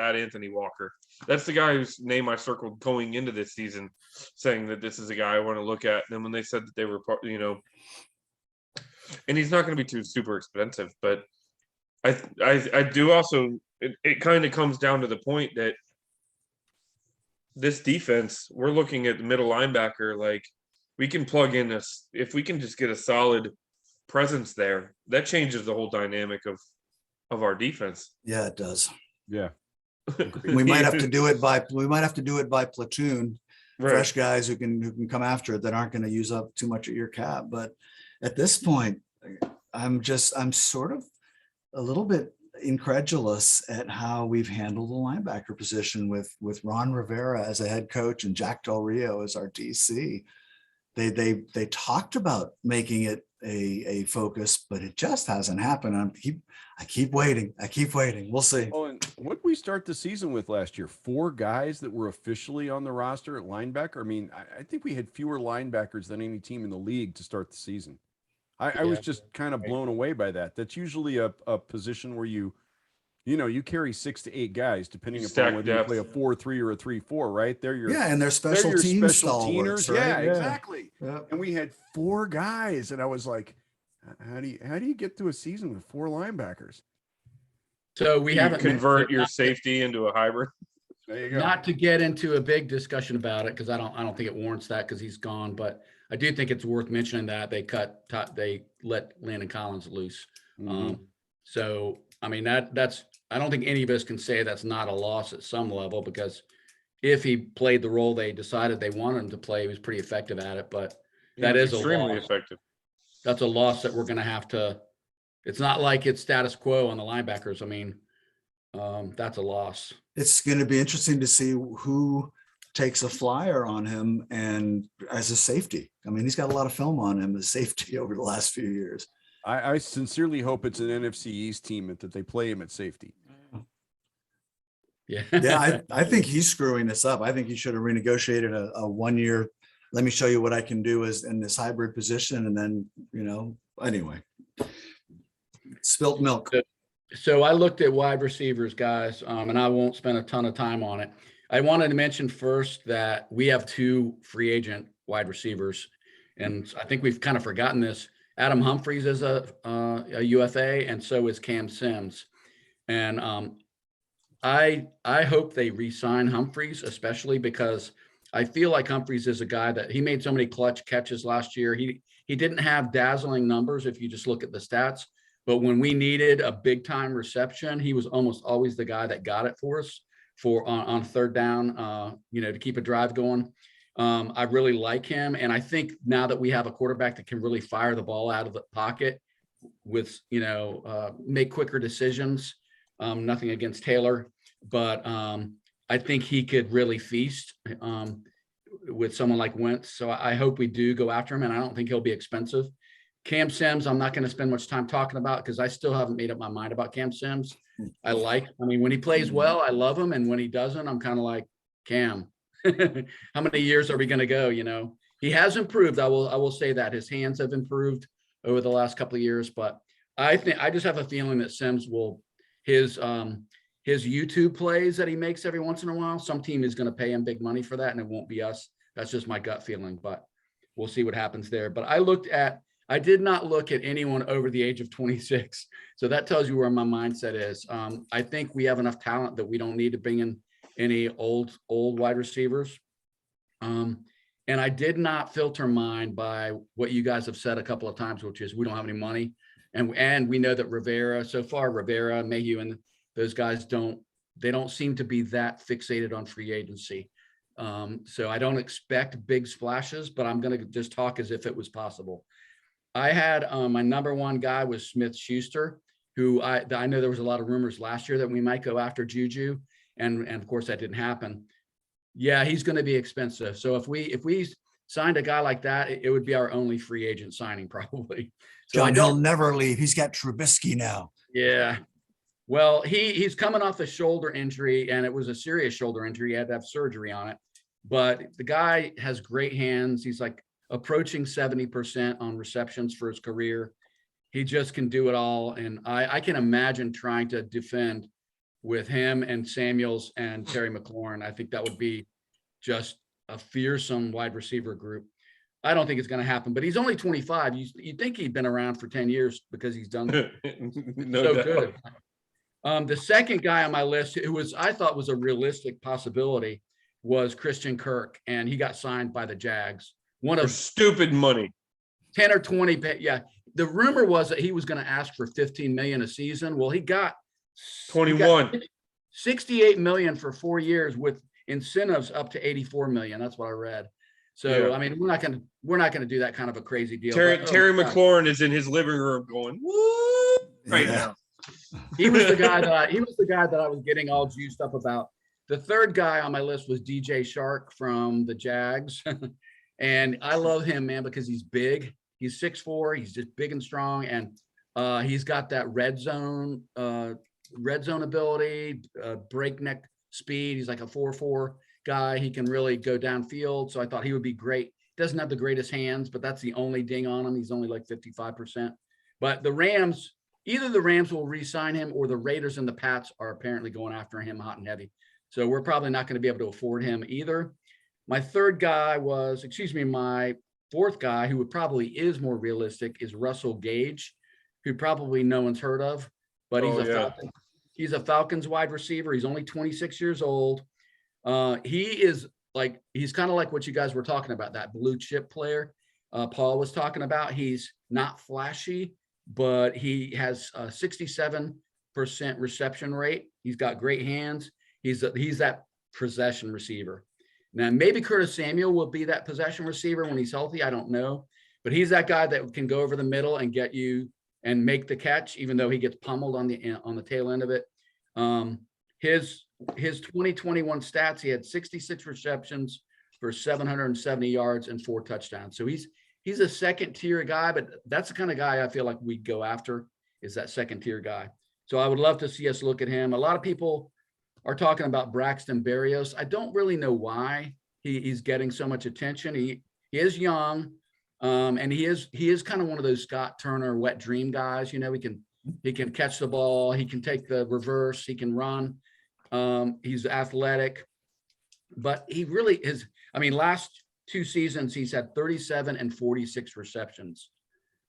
add Anthony Walker. That's the guy whose name I circled going into this season, saying that this is a guy I want to look at. And then when they said that they were, you know, and he's not going to be too super expensive, but I do also. It kind of comes down to the point that this defense, we're looking at the middle linebacker, like we can plug in this, if we can just get a solid presence there, that changes the whole dynamic of our defense. Yeah, it does. Yeah. We might have to do it by platoon, Right. fresh guys who can come after it that aren't going to use up too much of your cap. But at this point, I'm sort of a little bit incredulous at how we've handled the linebacker position with Ron Rivera as a head coach and Jack Del Rio as our DC. They talked about making it a focus, but it just hasn't happened. I keep waiting. We'll see. Oh, and what did we start the season with last year? 4 guys that were officially on the roster at linebacker. I mean, I think we had fewer linebackers than any team in the league to start the season. I was just kind of blown away by that. That's usually a position where you carry 6 to 8 guys, depending You upon stack whether you depth. play a 4-3 or a 3-4, right? They're your Yeah, and they're they're special your team special stalwarts, teamers. right? Yeah, exactly. Yeah. And we had 4 guys, and I was like, how do you get through a season with 4 linebackers? So we You haven't convert your not to- safety into a hybrid. There you go. Not to get into a big discussion about it, because I don't think it warrants that because he's gone. But I do think it's worth mentioning that they let Landon Collins loose. Mhm. So I mean that's I don't think any of us can say that's not a loss at some level, because if he played the role they decided they wanted him to play, he was pretty effective at it. But that is Extremely a loss. effective. That's a loss that we're going to have to. It's not like it's status quo on the linebackers. I mean, that's a loss. It's going to be interesting to see who takes a flyer on him and as a safety. I mean, he's got a lot of film on him as safety over the last few years. I sincerely hope it's an NFC East team that they play him at safety. Yeah. Yeah, I think he's screwing this up. I think he should have renegotiated a 1-year. Let me show you what I can do as in this hybrid position. And then, anyway, spilt milk. So I looked at wide receivers, guys, and I won't spend a ton of time on it. I wanted to mention first that we have 2 free agent wide receivers, and I think we've kind of forgotten this. Adam Humphries is a UFA, and so is Cam Sims. And I hope they re-sign Humphries, especially because I feel like Humphries is a guy that he made so many clutch catches last year. He didn't have dazzling numbers if you just look at the stats. But when we needed a big time reception, he was almost always the guy that got it for us on third down, to keep a drive going. I really like him. And I think now that we have a quarterback that can really fire the ball out of the pocket with, make quicker decisions, nothing against Taylor, but I think he could really feast with someone like Wentz. So I hope we do go after him, and I don't think he'll be expensive. Cam Sims, I'm not going to spend much time talking about because I still haven't made up my mind about Cam Sims. When he plays well, I love him. And when he doesn't, I'm kind of like, Cam, how many years are we going to go? He has improved. I will say that his hands have improved over the last couple of years, but I just have a feeling that Sims will, his YouTube plays that he makes every once in a while, some team is going to pay him big money for that, and it won't be us. That's just my gut feeling, but we'll see what happens there. But I did not look at anyone over the age of 26. So that tells you where my mindset is. I think we have enough talent that we don't need to bring in any old wide receivers. And I did not filter mine by what you guys have said a couple of times, which is we don't have any money. And we know that Rivera, Mayhew, and those guys don't seem to be that fixated on free agency. So I don't expect big splashes, but I'm going to just talk as if it was possible. I had my number 1 guy was Smith-Schuster, who I know there was a lot of rumors last year that we might go after Juju, and of course that didn't happen. Yeah, he's going to be expensive. So if we signed a guy like that, it would be our only free agent signing probably. So John, he'll never leave. He's got Trubisky now. Yeah. Well, he's coming off a shoulder injury, and it was a serious shoulder injury. He had to have surgery on it. But the guy has great hands. He's like approaching 70% on receptions for his career. He just can do it all. And I can imagine trying to defend with him and Samuels and Terry McLaurin. I think that would be just a fearsome wide receiver group. I don't think it's going to happen, but he's only 25. You'd think he'd been around for 10 years because he's done No doubt. good. The second guy on my list, I thought was a realistic possibility, was Christian Kirk, and he got signed by the Jags. One For of stupid money. 10 or 20. Yeah. The rumor was that he was going to ask for $15 million a season. Well, he got 21. 68 million for 4 years with incentives up to 84 million. That's what I read. So, Yeah. I mean, we're not going to do that kind of a crazy deal. Terry McLaurin is in his living room going, woo, right now. He was the guy that I was getting all juiced up about. The third guy on my list was DJ Shark from the Jags. And I love him, man, because he's big. He's 6'4". He's just big and strong. And he's got that red zone ability, breakneck speed. He's like a 4.4 guy. He can really go downfield. So I thought he would be great doesn't have the greatest hands, but that's the only ding on him. He's only like 55%. But the Rams, either the Rams will re-sign him or the Raiders and the Pats are apparently going after him hot and heavy. So we're probably not going to be able to afford him either. My fourth guy, who probably is more realistic, is Russell Gage, who probably no one's heard of, but he's a Falcons wide receiver. He's only 26 years old. He's kind of like what you guys were talking about, that blue chip player Paul was talking about. He's not flashy, but he has a 67% reception rate. He's got great hands. He's that possession receiver. Now, maybe Curtis Samuel will be that possession receiver when he's healthy. I don't know, but he's that guy that can go over the middle and get you and make the catch, even though he gets pummeled on the tail end of it. His 2021 stats, he had 66 receptions for 770 yards and 4 touchdowns. So he's a second tier guy, but that's the kind of guy I feel like we'd go after, is that second tier guy. So I would love to see us look at him. A lot of people are talking about Braxton Berrios. I don't really know why he's getting so much attention. He is young, and he is kind of one of those Scott Turner wet dream guys. You know, he can catch the ball, he can take the reverse, he can run. He's athletic, but he really is. I mean, last 2 seasons he's had 37 and 46 receptions,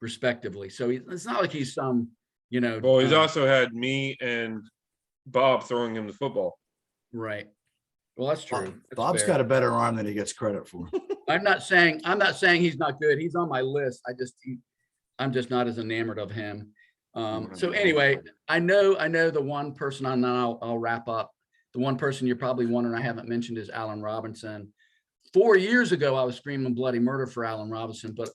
respectively. So it's not like he's some, you know. Well, he's also had me and Bob throwing him the football. Right. Well, that's true. Bob's got a better arm than he gets credit for. I'm not saying he's not good. He's on my list. I'm just not as enamored of him. So anyway, I know the one person, and then I'll wrap up. The one person you're probably wondering I haven't mentioned is Allen Robinson. 4 years ago, I was screaming bloody murder for Allen Robinson, but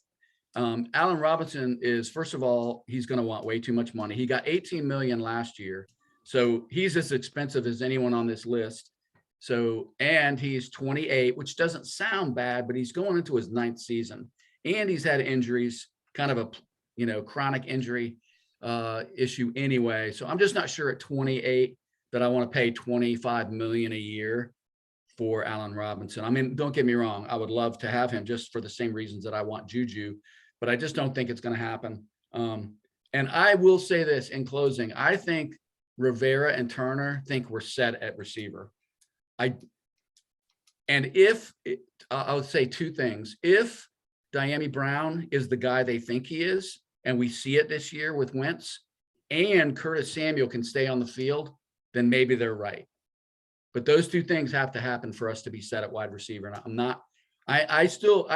Allen Robinson is, first of all, he's going to want way too much money. He got $18 million last year. So he's as expensive as anyone on this list. So, and he's 28, which doesn't sound bad, but he's going into his 9th season, and he's had injuries, kind of a, chronic injury issue anyway. So I'm just not sure at 28 that I want to pay $25 million a year for Allen Robinson. I mean, don't get me wrong. I would love to have him just for the same reasons that I want Juju, but I just don't think it's going to happen. And I will say this in closing. I think Rivera and Turner think we're set at receiver. I would say 2 things. If Diami Brown is the guy they think he is, and we see it this year with Wentz, and Curtis Samuel can stay on the field, then maybe they're right. But those 2 things have to happen for us to be set at wide receiver. And I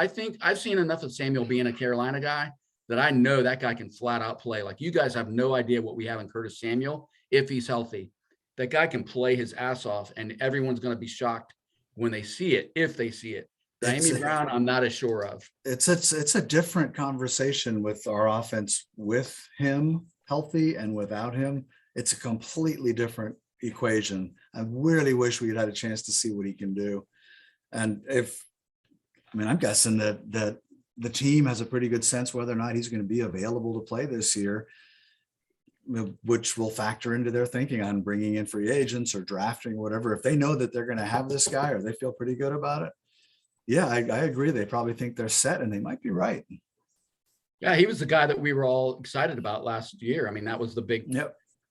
think I've seen enough of Samuel being a Carolina guy that I know that guy can flat out play. Like, you guys have no idea what we have in Curtis Samuel if he's healthy. That guy can play his ass off, and everyone's going to be shocked when they see it, if they see it. Diami Brown, I'm not as sure of. It's a different conversation with our offense with him healthy and without him. It's a completely different equation. I really wish we had had a chance to see what he can do. And I'm guessing that the team has a pretty good sense whether or not he's going to be available to play this year, which will factor into their thinking on bringing in free agents or drafting, whatever. If they know that they're going to have this guy, or they feel pretty good about it. Yeah, I agree. They probably think they're set, and they might be right. Yeah, he was the guy that we were all excited about last year. I mean, that was the big,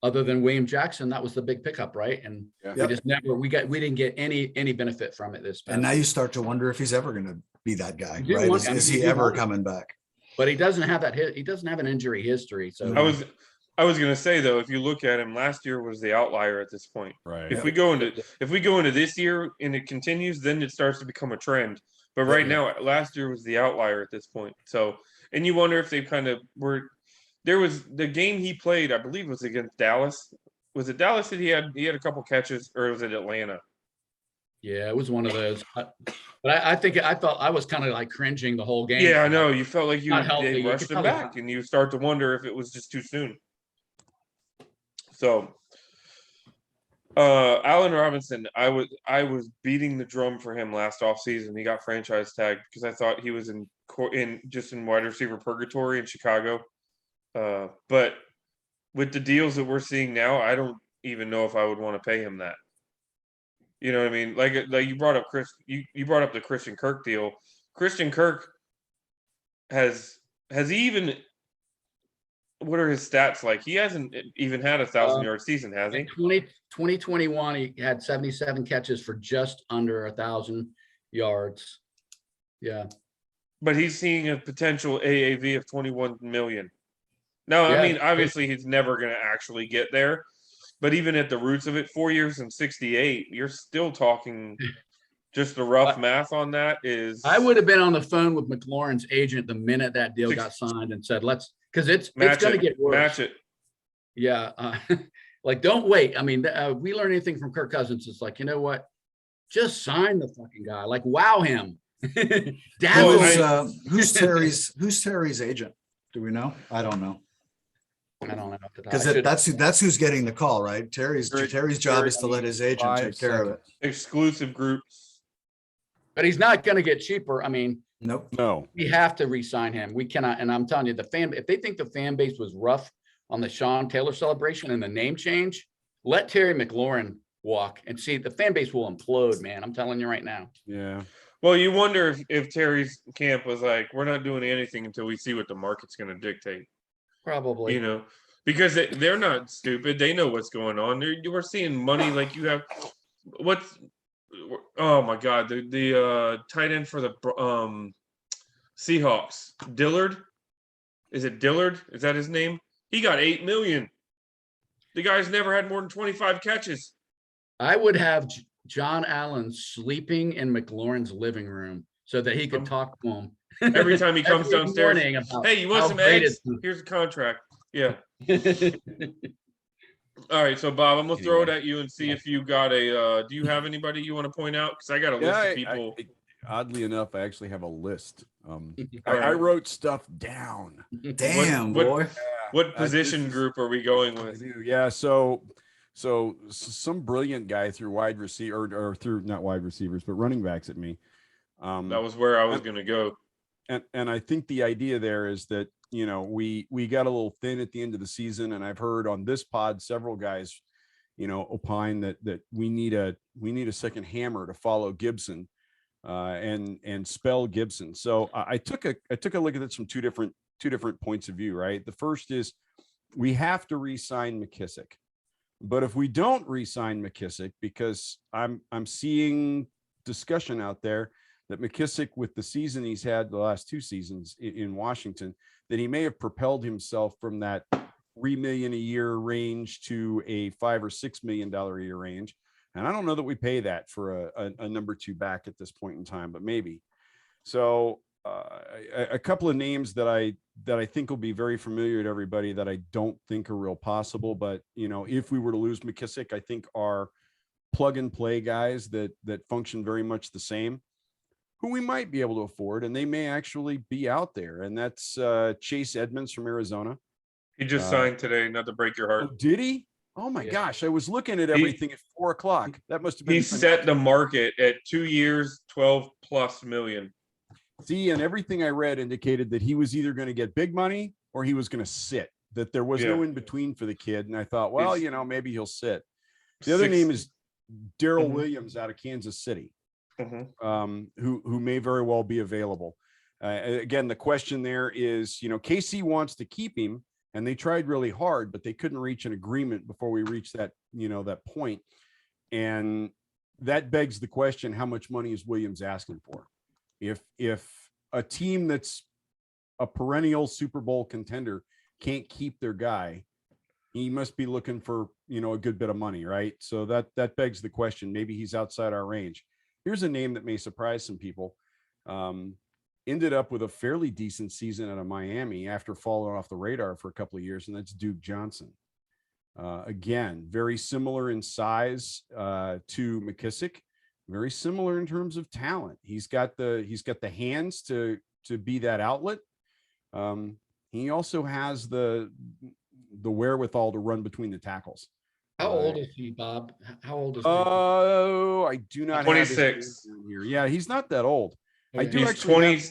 other than William Jackson, that was the big pickup, right? And we just never, we didn't get any benefit from it this past. And now you start to wonder if he's ever going to be that guy, right? Is he ever coming back? But he doesn't have that. He doesn't have an injury history. So I was going to say, though, if you look at him, last year was the outlier at this point. Right. If we go into this year and it continues, then it starts to become a trend. But right now, last year was the outlier at this point. So, and you wonder if they kind of were. There was the game he played, I believe, was against Dallas. Was it Dallas that he had a couple catches, or was it Atlanta? Yeah, it was one of those. But I think I felt I was kind of like cringing the whole game. Yeah, I know. You felt like they rushed him back, not. And you start to wonder if it was just too soon. So, Allen Robinson, I was beating the drum for him last offseason. He got franchise tagged because I thought he was in wide receiver purgatory in Chicago. But with the deals that we're seeing now, I don't even know if I would want to pay him that. You know what I mean? Like you brought up you brought up the Christian Kirk deal. Christian Kirk has he even? What are his stats like? He hasn't even had a 1,000-yard season, has he? In 2021, he had 77 catches for just under 1,000 yards. Yeah. But he's seeing a potential AAV of 21 million. Now, I Yeah. mean, obviously he's never going to actually get there, but even at the roots of it, 4 years and 68, you're still talking. Just the rough math on that is. I would have been on the phone with McLaurin's agent the minute that deal got signed and said, because it's going to get worse. Match it. Yeah. Like, don't wait. I mean, we learn anything from Kirk Cousins. It's like, you know what? Just sign the fucking guy. Like, wow him. Who's Terry's agent? Do we know? I don't know. I don't know. Because that's who's getting the call, right? Terry's job is to let his agent take care of it. Exclusive groups. But he's not going to get cheaper. I mean, nope. No, we have to re-sign him. We cannot. And I'm telling you, if they think the fan base was rough on the Sean Taylor celebration and the name change, let Terry McLaurin walk and see. The fan base will implode, man. I'm telling you right now. yeah. Well, you wonder if Terry's camp was like, we're not doing anything until we see what the market's going to dictate. Probably. You know, because they're not stupid. They know what's going on. We're seeing money like you have. Oh my God, the tight end for the Seahawks, Dillard. Is it Dillard? Is that his name? He got $8 million. The guy's never had more than 25 catches. I would have John Allen sleeping in McLaurin's living room so that he could talk to him every time he comes downstairs. Hey, you want some eggs? Here's a contract. Yeah. All right, so Bob, I'm gonna throw it at you and see if you got a. Do you have anybody you want to point out? Because I got a list of people. Oddly enough, I actually have a list. Right. I wrote stuff down. Damn, boy. What position group are we going with? Yeah, so some brilliant guy threw wide receiver or through not wide receivers, but running backs at me. That was where I was gonna go. And I think the idea there is that, you know, we got a little thin at the end of the season, and I've heard on this pod several guys, you know, opine that we need a second hammer to follow Gibson, and spell Gibson. So I took a look at this from two different points of view. Right, the first is we have to re-sign McKissick, but if we don't re-sign McKissick, because I'm seeing discussion out there that McKissick, with the season he's had the last two seasons in Washington, that he may have propelled himself from that $3 million a year range to a $5 or $6 million a year range. And I don't know that we pay that for a number two back at this point in time, but maybe. So a couple of names that I think will be very familiar to everybody that I don't think are real possible, but you know, if we were to lose McKissick, I think are plug and play guys that function very much the same, who we might be able to afford, and they may actually be out there. And that's Chase Edmonds from Arizona. He just signed today, not to break your heart. Oh, did he? Oh my gosh, I was looking at everything at 4:00. That must have been. He set the market at 2 years, 12+ million. See, and everything I read indicated that he was either going to get big money or he was going to sit, that there was no in between for the kid. And I thought, well, you know, maybe he'll sit. The other name is Daryl Williams out of Kansas City. Who may very well be available. Again, the question there is, you know, KC wants to keep him, and they tried really hard, but they couldn't reach an agreement before we reached that, you know, that point. And that begs the question, how much money is Williams asking for? If a team that's a perennial Super Bowl contender can't keep their guy, he must be looking for, you know, a good bit of money, right? So that begs the question, maybe he's outside our range. Here's a name that may surprise some people. Ended up with a fairly decent season out of Miami after falling off the radar for a couple of years, and that's Duke Johnson. Again, very similar in size to McKissick, very similar in terms of talent. He's got the hands to be that outlet. He also has the wherewithal to run between the tackles. How old is he, Bob? How old is he? Oh, I do not 26 here. Yeah, he's not that old. I do. He's 20.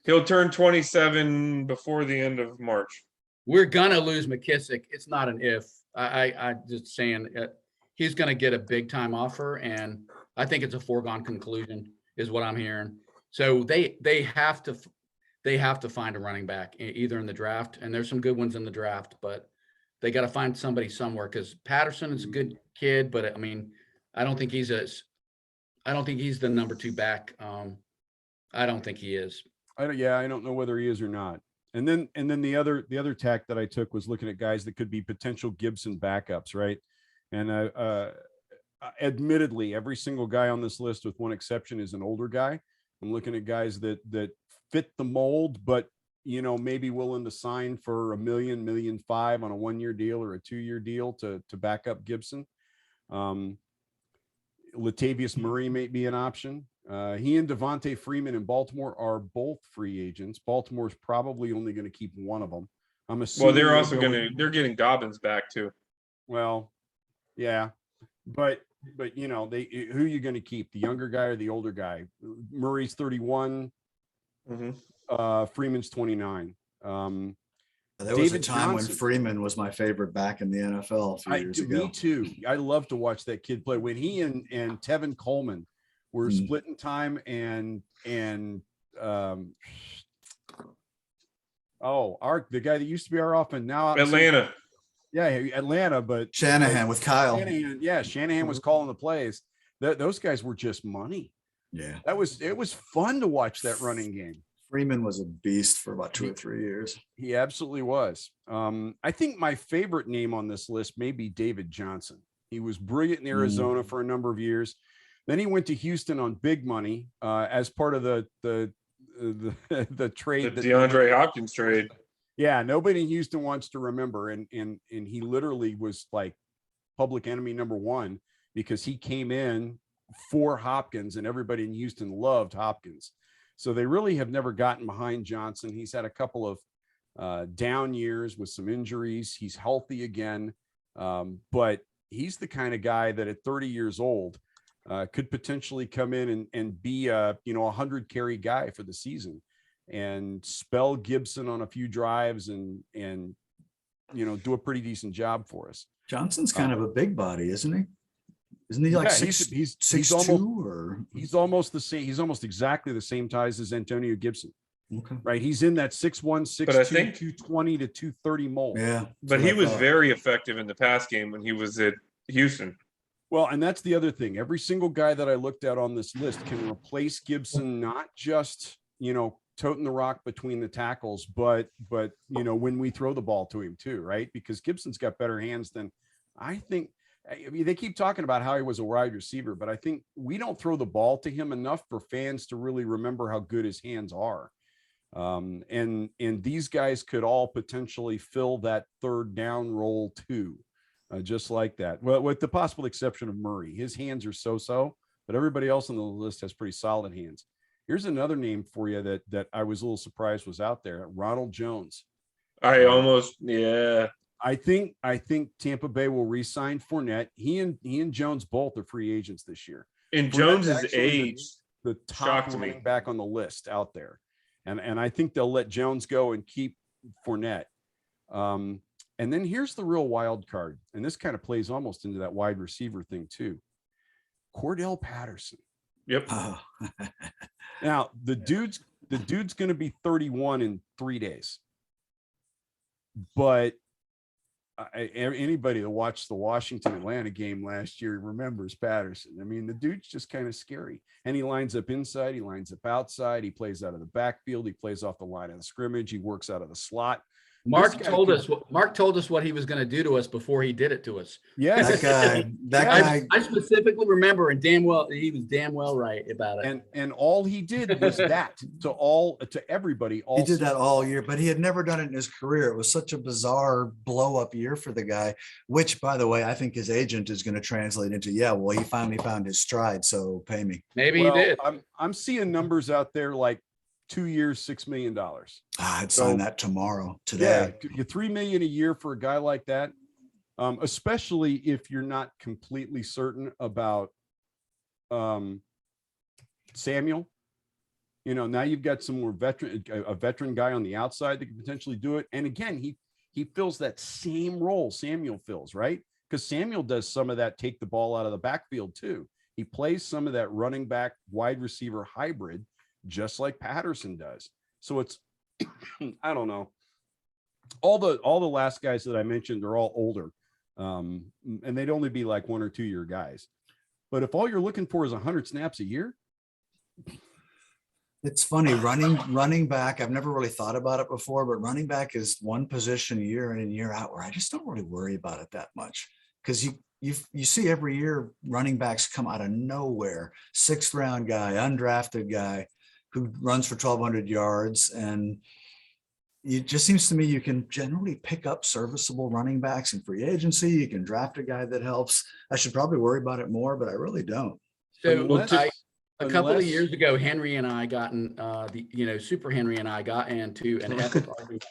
He'll turn 27 before the end of March. We're gonna lose McKissick. It's not an if. I just saying he's gonna get a big time offer, and I think it's a foregone conclusion, is what I'm hearing. So they have to they have to find a running back either in the draft, and there's some good ones in the draft, but they got to find somebody somewhere because Patterson is a good kid, but I mean, I don't think he's the number 2 back. I don't think he is. I don't know whether he is or not. And then the other tack that I took was looking at guys that could be potential Gibson backups, right? And admittedly, every single guy on this list, with one exception, is an older guy. I'm looking at guys that fit the mold, but maybe willing to sign for $1 million, $1.5 million on a 1-year deal or a 2-year deal to back up Gibson. Latavius Murray may be an option. He and Devontae Freeman in Baltimore are both free agents. Baltimore's probably only going to keep one of them. I'm assuming. Well, they're also they're getting Dobbins back too. Well, yeah, but who are you going to keep? The younger guy or the older guy? Murray's 31. Freeman's 29. There was a time when Freeman was my favorite back in the NFL a few years ago. Me too. I love to watch that kid play. When he and Tevin Coleman were splitting time, and the guy that used to be our offense now Atlanta. Yeah, Atlanta, but Shanahan with Kyle. Shanahan was calling the plays. Those guys were just money. Yeah, it was fun to watch that running game. Freeman was a beast for about 2 or 3 years. He absolutely was. I think my favorite name on this list may be David Johnson. He was brilliant in Arizona for a number of years. Then he went to Houston on big money as part of the trade, the DeAndre Hopkins trade. Yeah, nobody in Houston wants to remember, and he literally was like public enemy number 1 because he came in for Hopkins, and everybody in Houston loved Hopkins. So they really have never gotten behind Johnson. He's had a couple of down years with some injuries. He's healthy again, but he's the kind of guy that at 30 years old could potentially come in and be a 100 carry guy for the season and spell Gibson on a few drives and do a pretty decent job for us. Johnson's kind of a big body, isn't he? Isn't he like he's almost the same. He's almost exactly the same size as Antonio Gibson. Okay. Right. He's in that 6'1", 6'2", 220 to 230 mold. Yeah. But he was very effective in the pass game when he was at Houston. Well, and that's the other thing. Every single guy that I looked at on this list can replace Gibson, not just, toting the rock between the tackles, but when we throw the ball to him too, right? Because Gibson's got better hands than I think. I mean, they keep talking about how he was a wide receiver, but I think we don't throw the ball to him enough for fans to really remember how good his hands are. And these guys could all potentially fill that third down role too, just like that. Well, with the possible exception of Murray, his hands are so, but everybody else on the list has pretty solid hands. Here's another name for you that I was a little surprised was out there: Ronald Jones. I think Tampa Bay will re-sign Fournette. He and Jones both are free agents this year. In Jones's age, the top running back on the list out there, and I think they'll let Jones go and keep Fournette. And then here's the real wild card, and this kind of plays almost into that wide receiver thing too. Cordell Patterson. Yep. Now the dude's going to be 31 in 3 days, but anybody that watched the Washington-Atlanta game last year remembers Patterson. I mean, the dude's just kind of scary. And he lines up inside, he lines up outside, he plays out of the backfield, he plays off the line of the scrimmage, he works out of the slot. Mark told us what he was going to do to us before he did it to us. Yes. That guy. I specifically remember, and he was damn well right about it. And all he did was that to everybody. He did that all year, but he had never done it in his career. It was such a bizarre blow up year for the guy, which, by the way, I think his agent is going to translate into, he finally found his stride. So pay me. Maybe he did. I'm seeing numbers out there like 2 years, $6 million. I'd sign that today. Yeah, $3 million a year for a guy like that, especially if you're not completely certain about Samuel. Now you've got some more a veteran guy on the outside that could potentially do it. And again, he fills that same role Samuel fills, right? Because Samuel does some of that take the ball out of the backfield too. He plays some of that running back wide receiver hybrid, just like Patterson does. So it's I don't know. All the last guys that I mentioned are all older. And they'd only be like 1 or 2 year guys. But if all you're looking for is 100 snaps a year, It's funny, running back. I've never really thought about it before, but running back is one position year in and year out where I just don't really worry about it that much. Because you see every year running backs come out of nowhere, 6th round guy, undrafted guy who runs for 1,200 yards. And it just seems to me you can generally pick up serviceable running backs in free agency. You can draft a guy that helps. I should probably worry about it more, but I really don't. So a couple of unless- years ago, Henry and I Super Henry and I got into an epic argument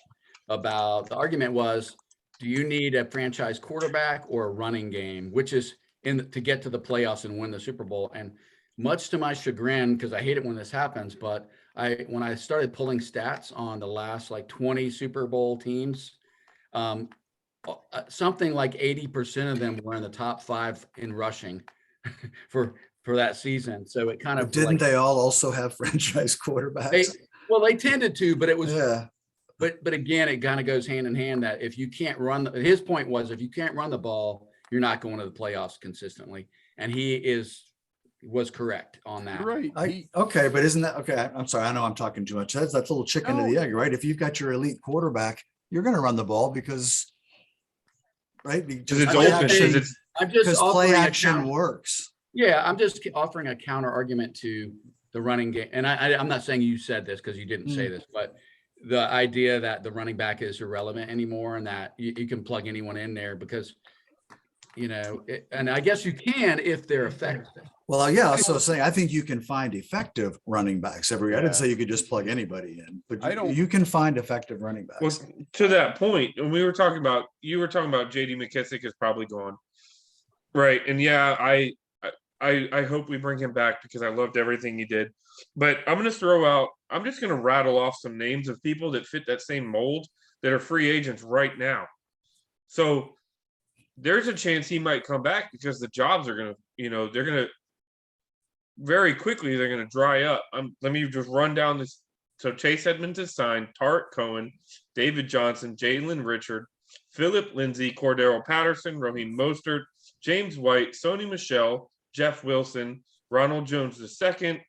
about, the argument was, do you need a franchise quarterback or a running game, which is to get to the playoffs and win the Super Bowl? And much to my chagrin, because I hate it when this happens, but when I started pulling stats on the last like 20 Super Bowl teams, something like 80% of them were in the top 5 in rushing for that season. So it kind of Didn't they all also have franchise quarterbacks? they tended to, but it was, Yeah. but again, it kind of goes hand in hand that if you can't run, his point was, if you can't run the ball, you're not going to the playoffs consistently. And he was correct on that. You're right. Okay, but isn't that okay? I'm sorry. I know I'm talking too much. That's a little chicken and the egg, right? If you've got your elite quarterback, you're going to run the ball because, right? Because it's open. I'm just play offering action works. Yeah, I'm just offering a counter argument to the running game. And I'm not saying you said this because you didn't say this, but the idea that the running back is irrelevant anymore and that you can plug anyone in there because, and I guess you can if they're effective. Well, yeah, also saying I think you can find effective running backs I didn't say you could just plug anybody in, but you can find effective running backs. Well, to that point, when you were talking about JD McKissick is probably gone. Right. And yeah, I hope we bring him back because I loved everything he did. But I'm just going to rattle off some names of people that fit that same mold that are free agents right now. So there's a chance he might come back because the jobs are going to, they're going to very quickly, they're going to dry up. Let me just run down this. So Chase Edmonds is signed, Tart Cohen, David Johnson, Jalen Richard, Philip Lindsay, Cordero Patterson, Raheem Mostert, James White, Sony Michel, Jeff Wilson, Ronald Jones II,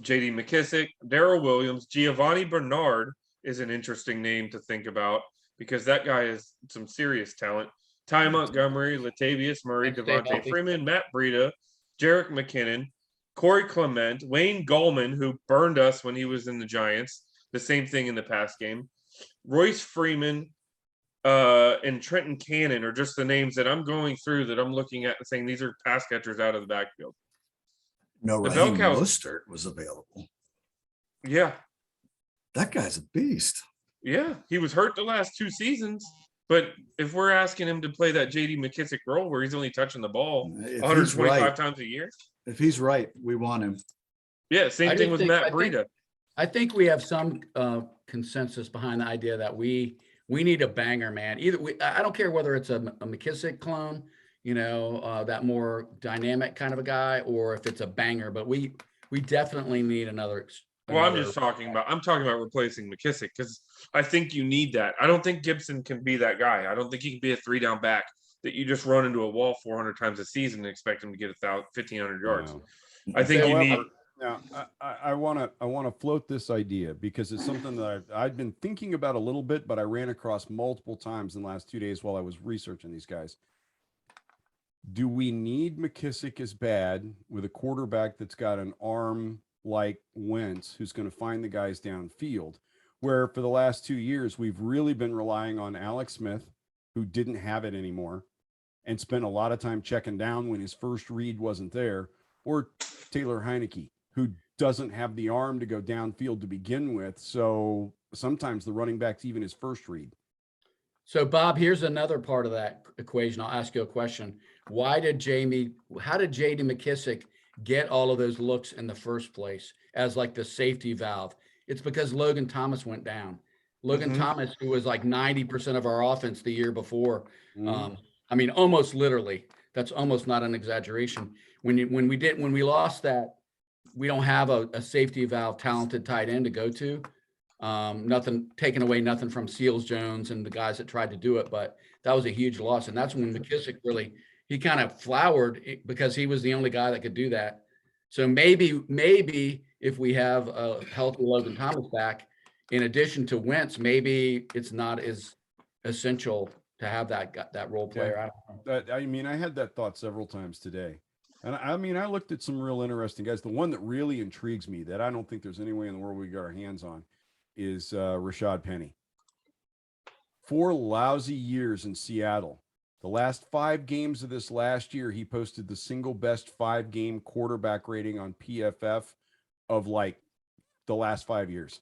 J.D. McKissick, Darrell Williams, Giovanni Bernard is an interesting name to think about because that guy has some serious talent. Ty Montgomery, Latavius Murray, Devontae Freeman, Matt Breida, Jerick McKinnon, Corey Clement, Wayne Gallman, who burned us when he was in the Giants. The same thing in the past game. Royce Freeman, and Trenton Cannon are just the names that I'm going through that I'm looking at and saying these are pass catchers out of the backfield. No, Raheem Mostert was available. Yeah. That guy's a beast. Yeah. He was hurt the last 2 seasons, but if we're asking him to play that J.D. McKissick role where he's only touching the ball 125 times a year. If he's right, we want him. Yeah, same thing with Matt Breida. I think we have some consensus behind the idea that we need a banger, man. I don't care whether it's a McKissick clone, that more dynamic kind of a guy, or if it's a banger. But we definitely need another. Well, I'm talking about replacing McKissick because I think you need that. I don't think Gibson can be that guy. I don't think he can be a 3-down back that you just run into a wall 400 times a season and expect him to get 1,500 yards. No. I think you need. Now, I want to float this idea because it's something that I've been thinking about a little bit, but I ran across multiple times in the last 2 days while I was researching these guys. Do we need McKissick as bad with a quarterback that's got an arm like Wentz, who's going to find the guys downfield, where for the last 2 years, we've really been relying on Alex Smith, who didn't have it anymore and spent a lot of time checking down when his first read wasn't there, or Taylor Heineke, who doesn't have the arm to go downfield to begin with. So sometimes the running back's even his first read. So Bob, here's another part of that equation. I'll ask you a question. How did J.D. McKissick get all of those looks in the first place as like the safety valve? It's because Logan Thomas went down. Logan Thomas, who was like 90% of our offense the year before. Almost literally. That's almost not an exaggeration. When we lost that, we don't have a safety valve talented tight end to go to. Nothing taken away, nothing from Seals Jones and the guys that tried to do it, but that was a huge loss. And that's when McKissick really, he kind of flowered because he was the only guy that could do that. So maybe if we have a healthy Logan Thomas back, in addition to Wentz, maybe it's not as essential to have that role player. I don't know. I mean, I had that thought several times today. And I mean, I looked at some real interesting guys. The one that really intrigues me that I don't think there's any way in the world we got our hands on is Rashad Penny. 4 lousy years in Seattle. The last 5 games of this last year, he posted the single best 5-game quarterback rating on PFF of like the last 5 years.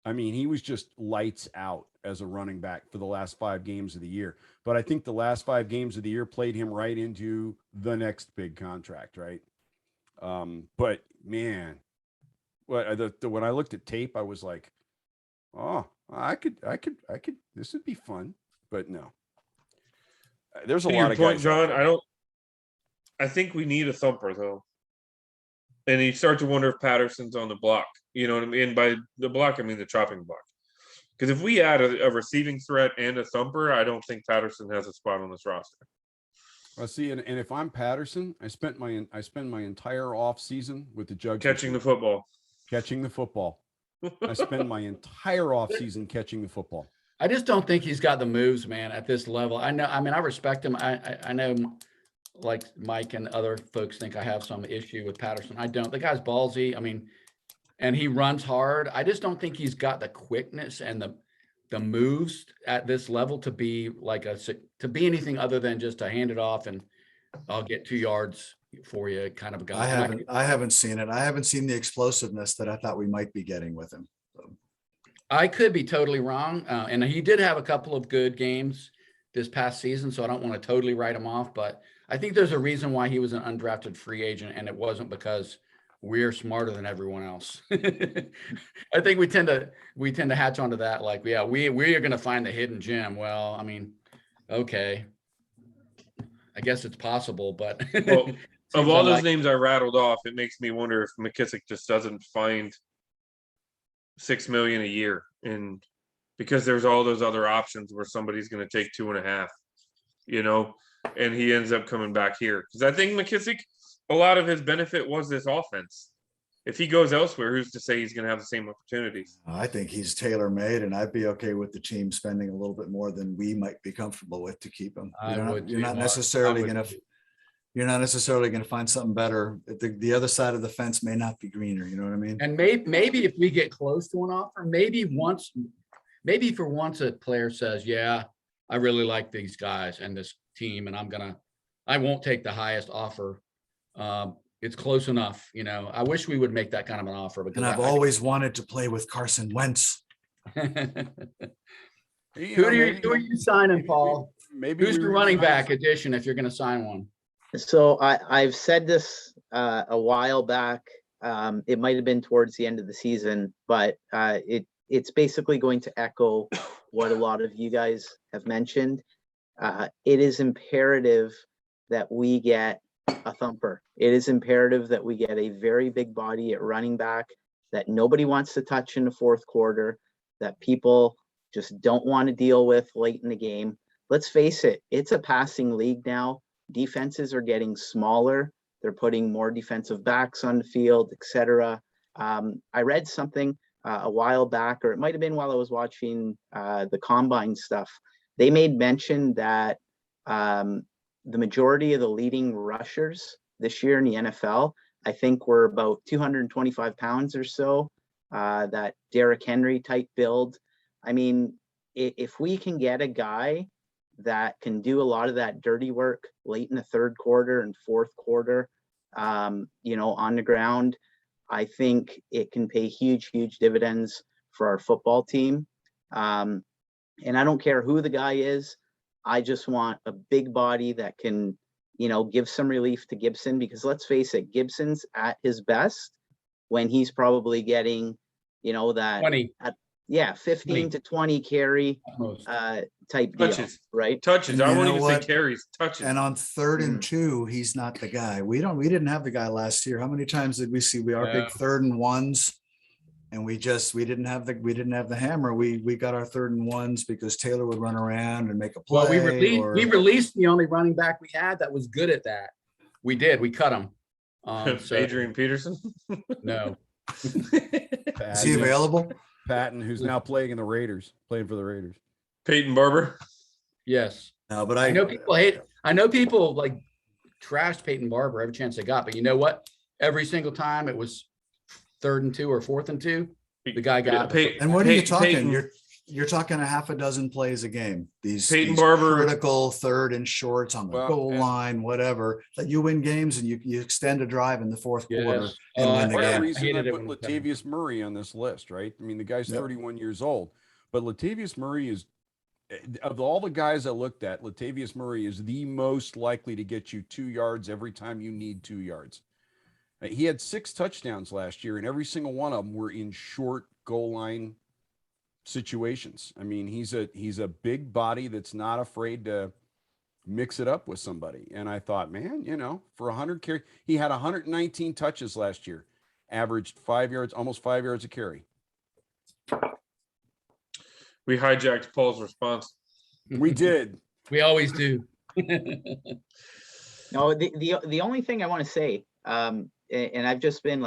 I mean, he was just lights out as a running back for the last 5 games of the year. But I think the last 5 games of the year played him right into the next big contract, right? But man, when I looked at tape, I was like, oh, I could, this would be fun. But no, there's a To lot your of point, guys. John, I think we need a thumper though. And you start to wonder if Patterson's on the block. You know what I mean? By the block, I mean the chopping block. Because if we add a receiving threat and a thumper, I don't think Patterson has a spot on this roster. Well, see, and if I'm Patterson, I spend my entire off season with the Jugs Catching the machine. football. Catching the football. I spend my entire off season catching the football. I just don't think he's got the moves, man, at this level. I mean, I respect him. I know, like Mike and other folks think I have some issue with Patterson. I don't. The guy's ballsy. I mean, and he runs hard. I just don't think he's got the quickness and the moves at this level to be like to be anything other than just to hand it off and I'll get 2 yards for you kind of a guy. I haven't seen it. I haven't seen the explosiveness that I thought we might be getting with him. So. I could be totally wrong. And he did have a couple of good games this past season, so I don't want to totally write him off, but I think there's a reason why he was an undrafted free agent, and it wasn't because we're smarter than everyone else. I think we tend to hatch onto that. Like, yeah, we are going to find the hidden gem. Well, I mean, okay, I guess it's possible, but Well, of all those names I rattled off, it makes me wonder if McKissick just doesn't find $6 million a year, and because there's all those other options where somebody's going to take 2.5, you know, and he ends up coming back here. Because I think McKissick, a lot of his benefit was this offense. If he goes elsewhere, who's to say he's going to have the same opportunities? I think he's tailor-made, and I'd be okay with the team spending a little bit more than we might be comfortable with to keep him. You're not necessarily going to find something better. The other side of the fence may not be greener. You know what I mean? And maybe if we get close to an offer, maybe for once a player says, yeah, I really like these guys and this team, and I won't take the highest offer. It's close enough, you know. I wish we would make that kind of an offer. And I've always wanted to play with Carson Wentz. Who are you signing, Paul? Who's the running back addition if you're going to sign one? So I've said this a while back. It might have been towards the end of the season, but it's basically going to echo what a lot of you guys have mentioned. It is imperative that we get a thumper. It is imperative that we get a very big body at running back that nobody wants to touch in the fourth quarter, that people just don't want to deal with late in the game. Let's face it, it's a passing league now. Defenses are getting smaller. They're putting more defensive backs on the field, etc. I read something a while back, or it might have been while I was watching the combine stuff. They made mention that the majority of the leading rushers this year in the NFL, I think, were about 225 pounds or so, that Derrick Henry type build. I mean, if we can get a guy that can do a lot of that dirty work late in the third quarter and fourth quarter, you know, on the ground, I think it can pay huge dividends for our football team. And I don't care who the guy is. I just want a big body that can, you know, give some relief to Gibson, because let's face it, Gibson's at his best when he's probably getting, you know, that 20. 15 to 20 carry type deal, Touches. right? Touches. I You won't know even what? say carries. Touches. And on 3rd and 2, he's not the guy. We didn't have the guy last year. How many times did we see our big 3rd and 1s? And we didn't have the hammer. We got our 3rd and 1s because Taylor would run around and make a play. Well, or we released the only running back we had that was good at that. We did. We cut him. So Adrian Peterson. no. is he available? Patton, who's now playing for the Raiders. Peyton Barber. Yes. No, but I know people like trashed Peyton Barber every chance they got, but you know what? Every single time it was 3rd and 2 or 4th and 2, the guy got. And what are you talking? Peyton, You're talking a half a dozen plays a game. These Peyton Barber, critical 3rd and shorts on the goal line, whatever, that you win games and you extend a drive in the 4th quarter and win the Part of the game. reason I put Latavius Murray on this list, right? I mean, the guy's 31 years old, but Latavius Murray is, of all the guys I looked at, Latavius Murray is the most likely to get you 2 yards every time you need 2 yards. He had 6 touchdowns last year, and every single one of them were in short goal line situations. I mean, he's a big body that's not afraid to mix it up with somebody. And I thought, man, for 100 carry, he had 119 touches last year, averaged 5 yards, almost 5 yards a carry. we hijacked Paul's response. We did. We always do. No, the only thing I want to say, and I've just been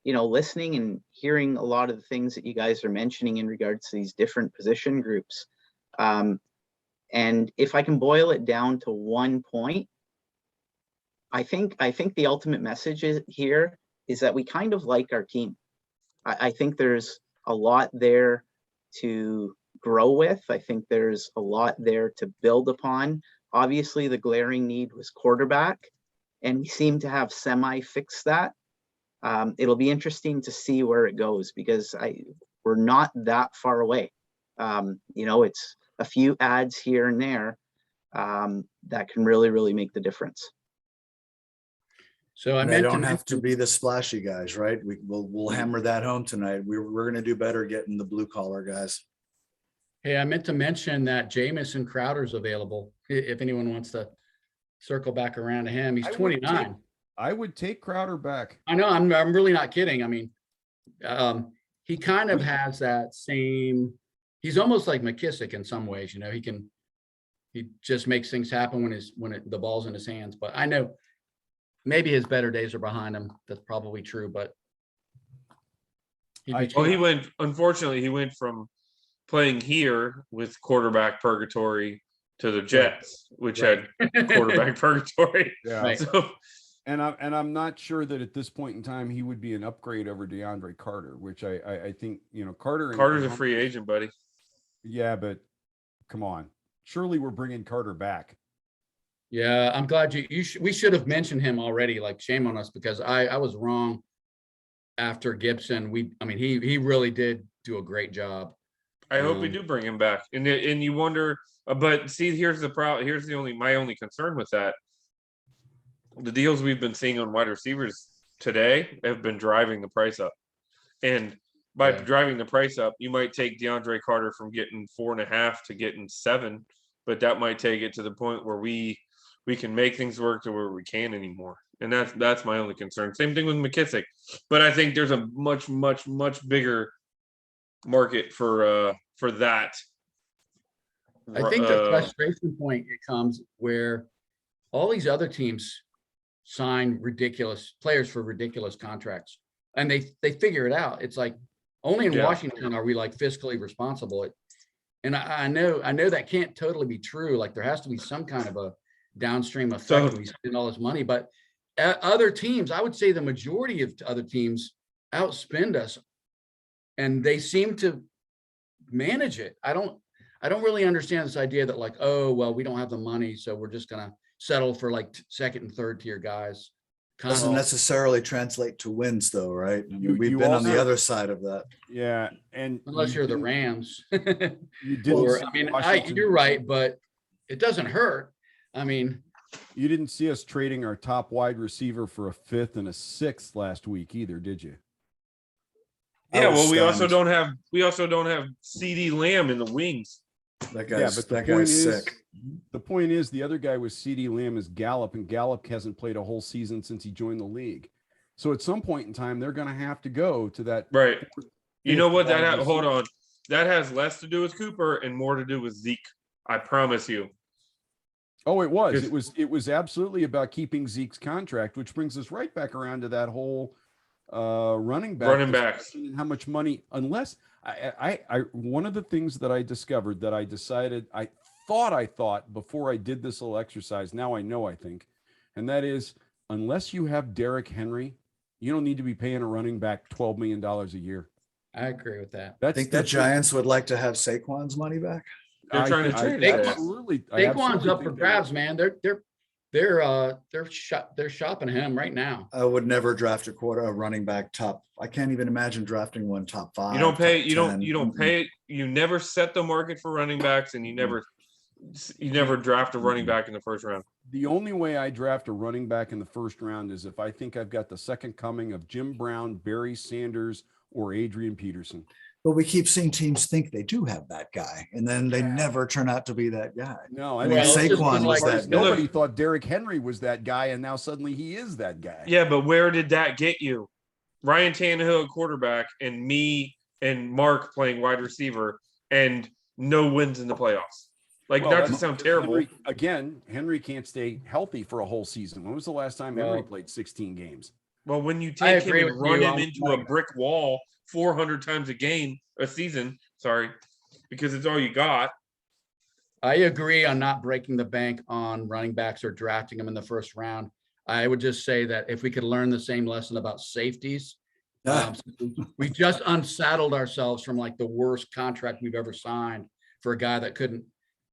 listening and hearing a lot of the things that you guys are mentioning in regards to these different position groups. And if I can boil it down to one point, I think the ultimate message here is that we kind of like our team. I think there's a lot there to grow with. I think there's a lot there to build upon. Obviously, the glaring need was quarterback, and we seem to have semi-fixed that. It'll be interesting to see where it goes because we're not that far away. It's a few ads here and there that can really, really make the difference. So they don't have to be the splashy guys, right? We'll hammer that home tonight. We're going to do better getting the blue collar guys. Hey, I meant to mention that Jamison Crowder's available if anyone wants to circle back around to him. He's 29. I would take Crowder back. I know. I'm really not kidding. I mean, he kind of has that same. He's almost like McKissick in some ways. He just makes things happen when the ball's in his hands. But I know maybe his better days are behind him. That's probably true. But unfortunately, he went from playing here with quarterback purgatory to the Jets, which had quarterback purgatory. Yeah. Right. So, And I'm not sure that at this point in time he would be an upgrade over DeAndre Carter, which I think Carter's a free agent, buddy. Yeah, but come on, surely we're bringing Carter back. Yeah, I'm glad we should have mentioned him already. Like, shame on us because I was wrong after Gibson. He really did do a great job. I hope we do bring him back, and you wonder. But see, here's the problem. Here's my only concern with that. The deals we've been seeing on wide receivers today have been driving the price up. And by driving the price up, you might take DeAndre Carter from getting 4.5 to getting 7, but that might take it to the point where we can make things work to where we can't anymore. And that's my only concern. Same thing with McKissick. But I think there's a much, much, much bigger market for that. I think the frustration point comes where all these other teams sign ridiculous players for ridiculous contracts, and they figure it out. It's like only in Washington are we like fiscally responsible. And I know that can't totally be true. Like, there has to be some kind of a downstream effect when we spend all this money. But other teams, I would say the majority of other teams outspend us, and they seem to manage it. I don't really understand this idea that like, oh, well, we don't have the money, so we're just gonna settle for like second and third tier guys. Doesn't necessarily translate to wins though, right? We've been on the other side of that. Yeah, and unless you're the Rams. You did. You're right, but it doesn't hurt. I mean, you didn't see us trading our top wide receiver for a 5th and a 6th last week either, did you? Yeah, well, we also don't have CD Lamb in the wings. That guy's sick. The point is, the other guy with CD Lamb is Gallup, and Gallup hasn't played a whole season since he joined the league. So at some point in time, they're going to have to go to that You know what? That was- Hold on. That has less to do with Cooper and more to do with Zeke. I promise you. Oh, it was. Because- It was absolutely about keeping Zeke's contract, which brings us right back around to that whole running back Running backs. discussion and how much money, unless I one of the things that I discovered that I decided I thought before I did this little exercise, now I know I think, and that is unless you have Derrick Henry, you don't need to be paying a running back $12 million a year. I agree with that. I think the Giants would like to have Saquon's money back. They're trying to trade his ass. absolutely. I Saquon's absolutely up for think they would. grabs, man. They're shopping him right now. I would never draft a running back top. I can't even imagine drafting one top 5. You don't pay. top You don't. 10. You don't pay. You never set the market for running backs, and you never draft a running back in the first round. The only way I draft a running back in the first round is if I think I've got the second coming of Jim Brown, Barry Sanders, or Adrian Peterson. But we keep seeing teams think they do have that guy, and then they never turn out to be that guy. No, I I mean, mean, Saquon was that guy. nobody thought Derrick Henry was that guy, and now suddenly he is that guy. Yeah, but where did that get you? Ryan Tannehill at quarterback, and me and Mark playing wide receiver, and no wins in the playoffs. Like, Well, not to that's sound because terrible. Henry can't stay healthy for a whole season. When was the last time Henry played 16 games? Well, when you I take him agree and with run you him on into that. a brick wall 400 times a season, sorry, because it's all you got. I agree on not breaking the bank on running backs or drafting them in the first round. I would just say that if we could learn the same lesson about safeties, we just unsaddled ourselves from like the worst contract we've ever signed for a guy that couldn't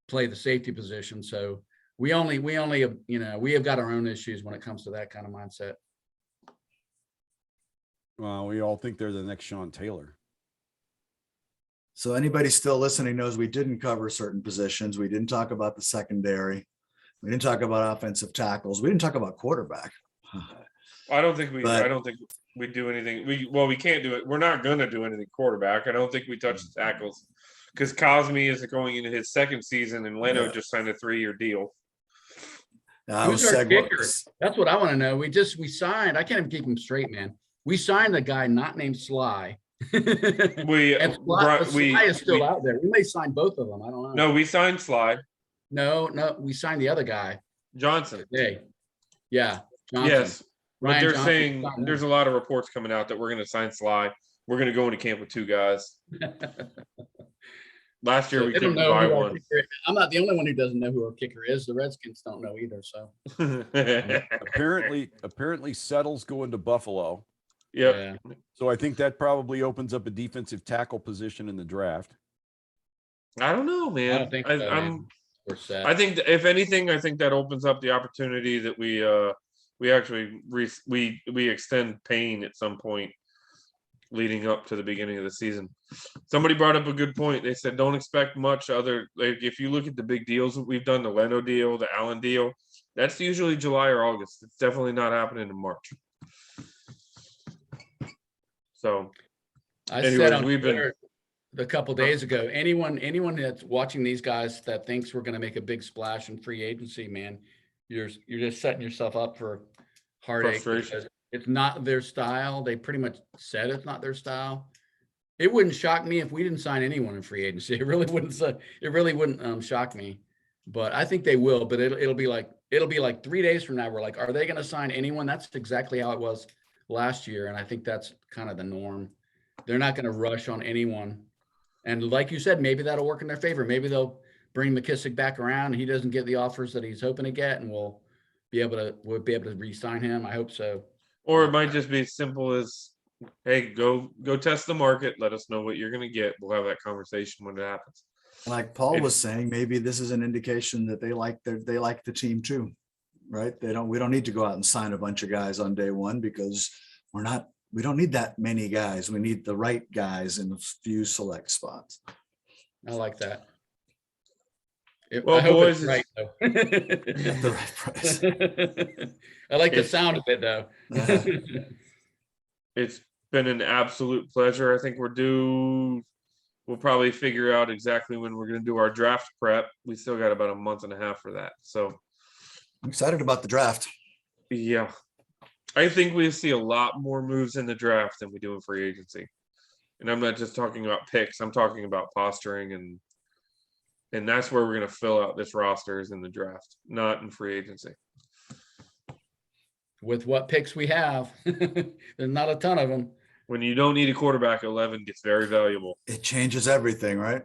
play the safety position. So we have got our own issues when it comes to that kind of mindset. Well, we all think they're the next Sean Taylor. So anybody still listening knows we didn't cover certain positions. We didn't talk about the secondary. We didn't talk about offensive tackles. We didn't talk about quarterback. I don't think we do anything. We can't do it. We're not gonna do anything quarterback. I don't think we touch the tackles because Cosme is going into his second season, and Leno just signed a 3-year deal. Who's our kicker? That's what I want to know. We signed. I can't even keep him straight, man. We signed a guy not named Sly. And Sly is still out there. We may sign both of them. I don't know. No, we signed Sly No, we signed the other guy Johnson. today. Yeah, Johnson. Yes, but Ryan they're Johnson saying signed him. there's a lot of reports coming out that we're going to sign Sly. We're going to go into camp with 2 guys. Last year we They don't couldn't know buy who our one. kicker is. I'm not the only one who doesn't know who our kicker is. The Redskins don't know either. So Apparently Settle's going to Buffalo. Yep. yeah. So I think that probably opens up a defensive tackle position in the draft. I don't know, man. I don't think so, man. We're set. I think if anything, I think that opens up the opportunity that we actually we extend Payne at some point leading up to the beginning of the season. Somebody brought up a good point. They said don't expect much other. Like if you look at the big deals that we've done, the Leno deal, the Allen deal, that's usually July or August. It's definitely not happening in March. So I anyways, said on we've been- Twitter a couple days ago, anyone that's watching these guys that thinks we're going to make a big splash in free agency, man, you're just setting yourself up for heartache. Frustration. Because it's not their style. They pretty much said it's not their style. It wouldn't shock me if we didn't sign anyone in free agency. It really wouldn't shock me. But I think they will. But it'll be like 3 days from now. We're like, are they going to sign anyone? That's exactly how it was last year, and I think that's kind of the norm. They're not going to rush on anyone. And like you said, maybe that'll work in their favor. Maybe they'll bring McKissick back around and he doesn't get the offers that he's hoping to get, and we'll be able to re-sign him. I hope so. Or it might just be as simple as, hey, go test the market. Let us know what you're going to get. We'll have that conversation when it happens. Like Paul was saying, maybe this is an indication that they like the team too, right? We don't need to go out and sign a bunch of guys on day one because we don't need that many guys. We need the right guys in a few select spots. I like that. Well, I hope boys, it's right though. At the right price. I like the sound of it though. It's been an absolute pleasure. I think we'll probably figure out exactly when we're going to do our draft prep. We still got about a month and a half for that. So I'm excited about the draft. yeah, I think we see a lot more moves in the draft than we do in free agency. And I'm not just talking about picks. I'm talking about posturing, and that's where we're going to fill out this roster is in the draft, not in free agency. With what picks we have, there's not a ton of them. When you don't need a quarterback, 11 gets very valuable. It changes everything, right?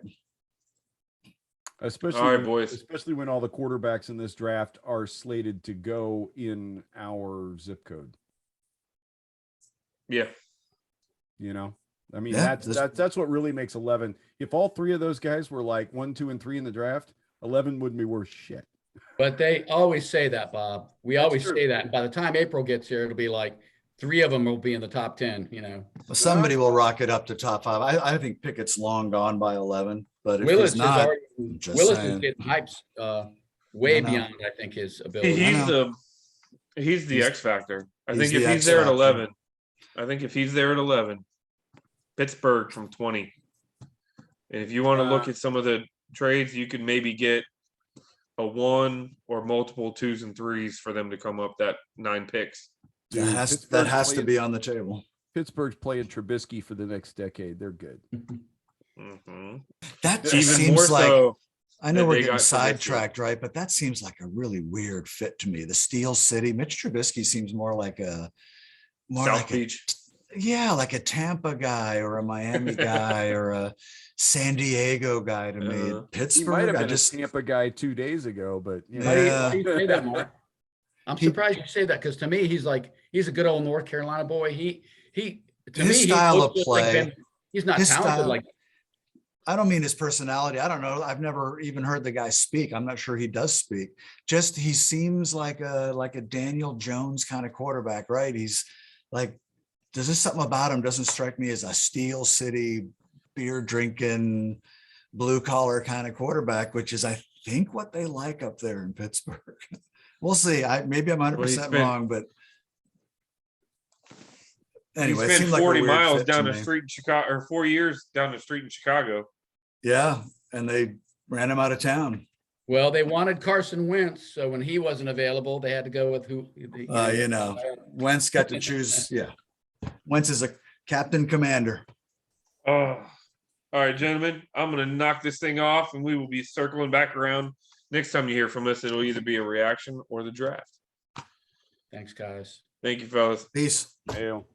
Especially, All right, boys. especially when all the quarterbacks in this draft are slated to go in our zip code. Yeah. You know, I mean, Yeah, that's what really makes 11. If all three of those guys were like 1, 2, and 3 in the draft, 11 wouldn't be worth shit. But they always say that, Bob. We That's always true. say that. And by the time April gets here, it'll be like 3 of them will be in the top 10, you know. Well, somebody will rock it up to top 5. I think Pickett's long gone by 11, but if Willis he's is not, already, just Willis saying. is getting hypes way I know. beyond, I think, his ability. He's the X factor. I he's think the if he's X there at factor. 11, I think if he's there at 11, Pittsburgh from 20. And if you want to look at some of the trades, you could maybe get a 1 or multiple 2s and 3s for them to come up that 9 picks. Dude, that Pittsburgh's has to playing- be on the table. Pittsburgh's playing Trubisky for the next decade. They're good. Mhm. That just Even more seems like, so. I know that we're they getting got Trubisky. sidetracked, right? But that seems like a really weird fit to me. The Steel City, Mitch Trubisky seems more like a, South Beach. like a Tampa guy or a Miami guy or a San Diego guy to me. Uh, He might Pittsburgh, have I been just, a Tampa guy 2 days ago, but you know. Yeah. Why do you say that, Mark? I'm He- surprised you say that because to me, he's a good old North Carolina boy. To His me, he style looks of just like play- Ben. He's not his talented style- like I don't mean his personality. I don't know. I've never even heard the guy speak. I'm not sure he does speak. Just he seems like a Daniel Jones kind of quarterback, right? He's like, there's just something about him doesn't strike me as a Steel City beer drinking blue collar kind of quarterback, which is I think what they like up there in Pittsburgh. We'll see. Maybe I'm 100% spent- wrong, but anyway, he it spent seemed like a 40 weird miles fit to down the me. street in Chicago, or 4 years down the street in Chicago. Yeah, and they ran him out of town. well, they wanted Carson Wentz, so when he wasn't available, they had to go with who. You know, Wentz got to choose. Yeah, Wentz is a captain commander. Oh, all right, gentlemen. I'm going to knock this thing off, and we will be circling back around. Next time you hear from us, it'll either be a reaction or the draft. Thanks, guys. Thank you, fellas. Peace. Hail.